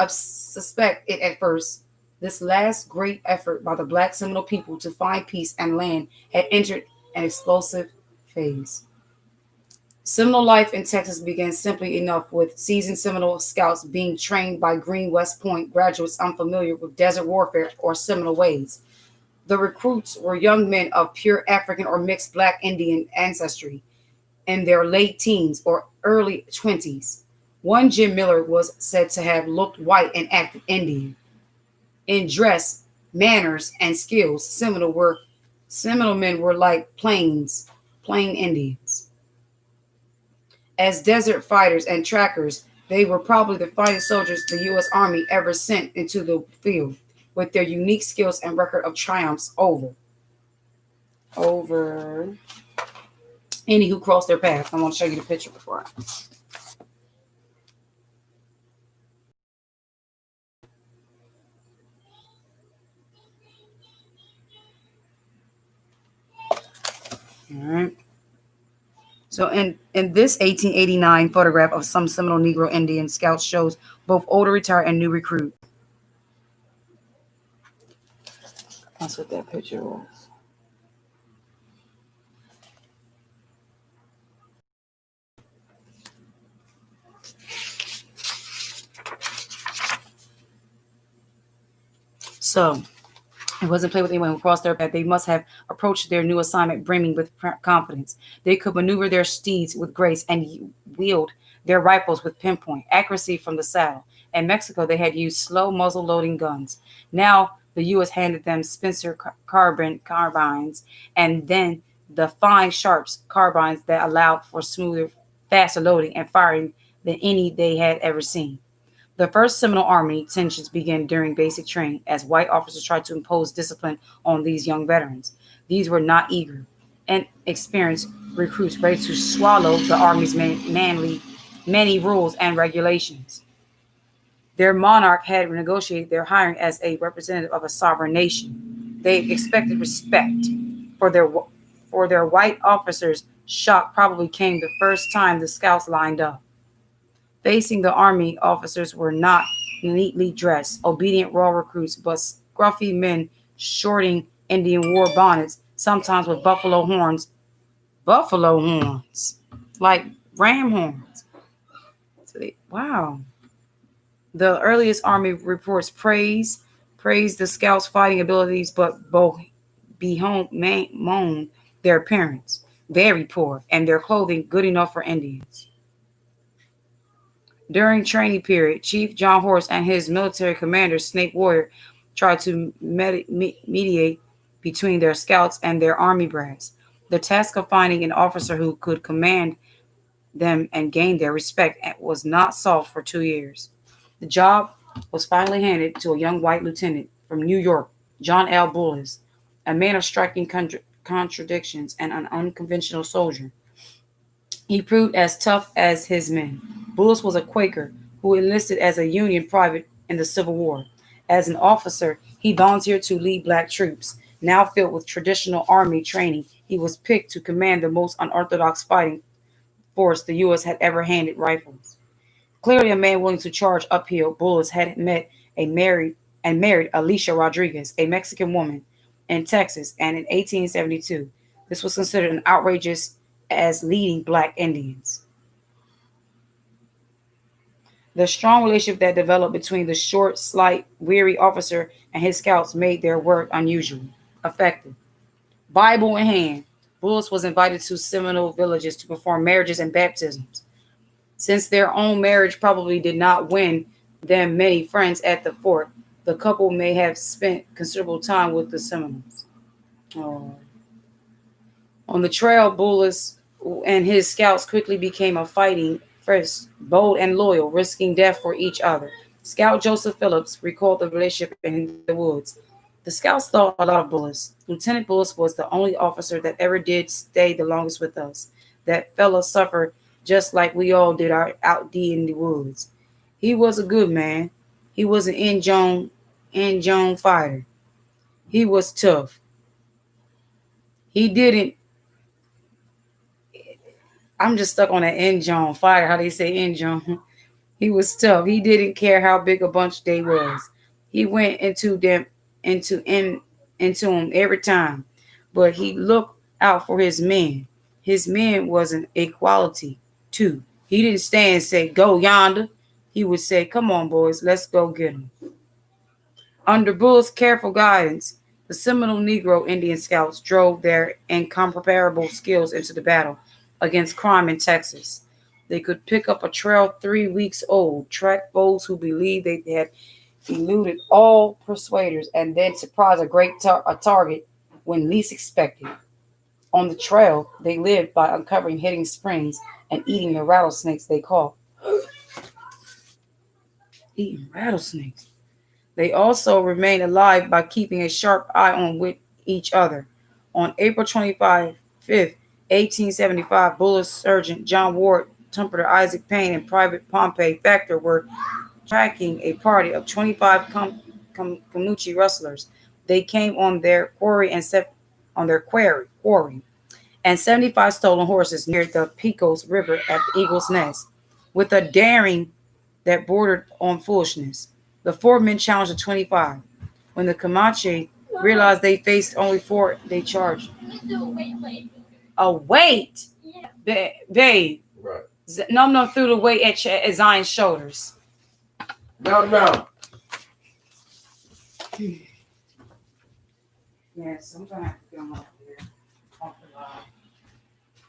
S1: suspect it at first, this last great effort by the black Seminole people to find peace and land had entered an explosive phase. Seminole life in Texas began simply enough, with seasoned Seminole scouts being trained by Green West Point graduates unfamiliar with desert warfare or Seminole ways. The recruits were young men of pure African or mixed black Indian ancestry in their late teens or early 20s. One, Jim Miller, was said to have looked white and acted Indian. In dress, manners, and skills, Seminole men were like plain Indians. As desert fighters and trackers, they were probably the finest soldiers the U.S. Army ever sent into the field, with their unique skills and record of triumphs over any who crossed their path. I want to show you the picture before. All right. So in this 1889 photograph of some Seminole Negro Indian scouts shows both older retired and new recruit. That's what that picture was. So it wasn't play with anyone who crossed their path. They must have approached their new assignment brimming with confidence. They could maneuver their steeds with grace and wield their rifles with pinpoint accuracy from the saddle. In Mexico, they had used slow muzzle-loading guns. Now, the U.S. handed them Spencer carbines and then the fine Sharps carbines that allowed for smoother, faster loading and firing than any they had ever seen. The first Seminole Army tensions began during basic training as white officers tried to impose discipline on these young veterans. These were not eager and experienced recruits ready to swallow the Army's many rules and regulations. Their monarch had negotiated their hiring as a representative of a sovereign nation. They expected respect for their For their white officers, shock probably came the first time the scouts lined up. Facing the army, officers were not neatly dressed, obedient raw recruits, but scruffy men shorting Indian war bonnets, sometimes with buffalo horns. Buffalo horns, like ram horns. Wow. The earliest army reports praised the scouts' fighting abilities, but both bemoaned their appearance, very poor, and their clothing good enough for Indians. During training period, Chief John Horse and his military commander, Snake Warrior, tried to mediate between their scouts and their army brass. The task of finding an officer who could command them and gain their respect was not solved for 2 years. The job was finally handed to a young white lieutenant from New York, John L. Bullis, a man of striking contradictions and an unconventional soldier. He proved as tough as his men. Bullis was a Quaker who enlisted as a Union private in the Civil War. As an officer, he volunteered to lead black troops. Now filled with traditional Army training, he was picked to command the most unorthodox fighting force the U.S. had ever handed rifles. Clearly a man willing to charge uphill, Bullis had married Alicia Rodriguez, a Mexican woman, in Texas, and in 1872. This was considered an outrageous as leading black Indians. The strong relationship that developed between the short, slight, weary officer and his scouts made their work unusual, effective. Bible in hand, Bullis was invited to Seminole villages to perform marriages and baptisms. Since their own marriage probably did not win them many friends at the fort, the couple may have spent considerable time with the Seminoles. Oh. On the trail, Bullis and his scouts quickly became a fighting force, bold and loyal, risking death for each other. Scout Joseph Phillips recalled the relationship in the woods. The scouts thought a lot of Bullis. Lieutenant Bullis was the only officer that ever did stay the longest with us. That fellow suffered just like we all did out in the woods. He was a good man. He was an in-zone fighter. He was tough. He didn't. I'm just stuck on that in-zone fighter. How do you say in-zone? He was tough. He didn't care how big a bunch they was. He went into them every time, but he looked out for his men. His men was an equality too. He didn't stand and say, "Go yonder." He would say, "Come on, boys, let's go get him." Under Bullis' careful guidance, the Seminole Negro Indian Scouts drove their incomparable skills into the battle against crime in Texas. They could pick up a trail 3 weeks old, track foes who believed they had eluded all persuaders, and then surprise a target when least expected. On the trail, they lived by uncovering hidden springs and eating the rattlesnakes they caught. Eating rattlesnakes. They also remained alive by keeping a sharp eye on with each other. On April 25th, 1875, Bullis Sergeant John Ward, Trumpeter Isaac Payne, and Private Pompey Factor were tracking a party of 25 Comanche rustlers. They came on their quarry and 75 stolen horses near the Pecos River at the Eagle's Nest. With a daring that bordered on foolishness, the 4 men challenged the 25. When the Comanche realized they faced only 4, they charged. A weight? Babe.
S2: Right.
S1: No, threw the weight at Zion's shoulders.
S2: No.
S1: Yes, I'm gonna have to get them off here. Off the line.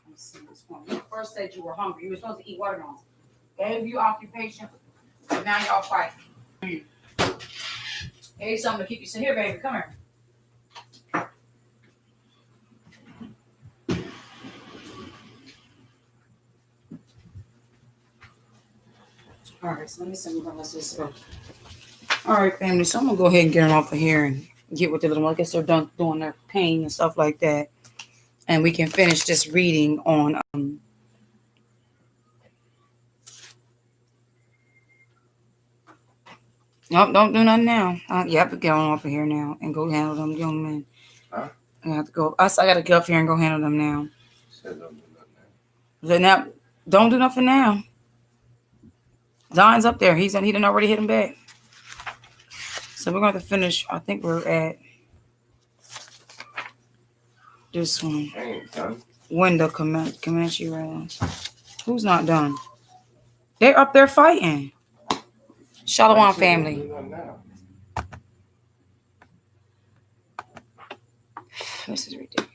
S1: Let's see what's going on. You first said you were hungry. You were supposed to eat watermelons. Gave you occupation, but now y'all fighting. Here's something to keep you sitting here, baby. Come here. All right, so let me see what else this go. All right, family. So I'm gonna go ahead and get them off of here and get with the little one. I guess they're done doing their pain and stuff like that, and we can finish this reading on. Nope, don't do nothing now. You have to get on off of here now and go handle them young men.
S2: Huh?
S1: I have to go. I got to go up here and go handle them now.
S2: Said don't do nothing now.
S1: Then now, don't do nothing now. Don's up there. He done already hit him back. So we're going to finish. I think we're at this one.
S2: I ain't done.
S1: Window Comanche rounds. Who's not done? They're up there fighting. Shalom family.
S2: Do nothing now.
S1: This is ridiculous.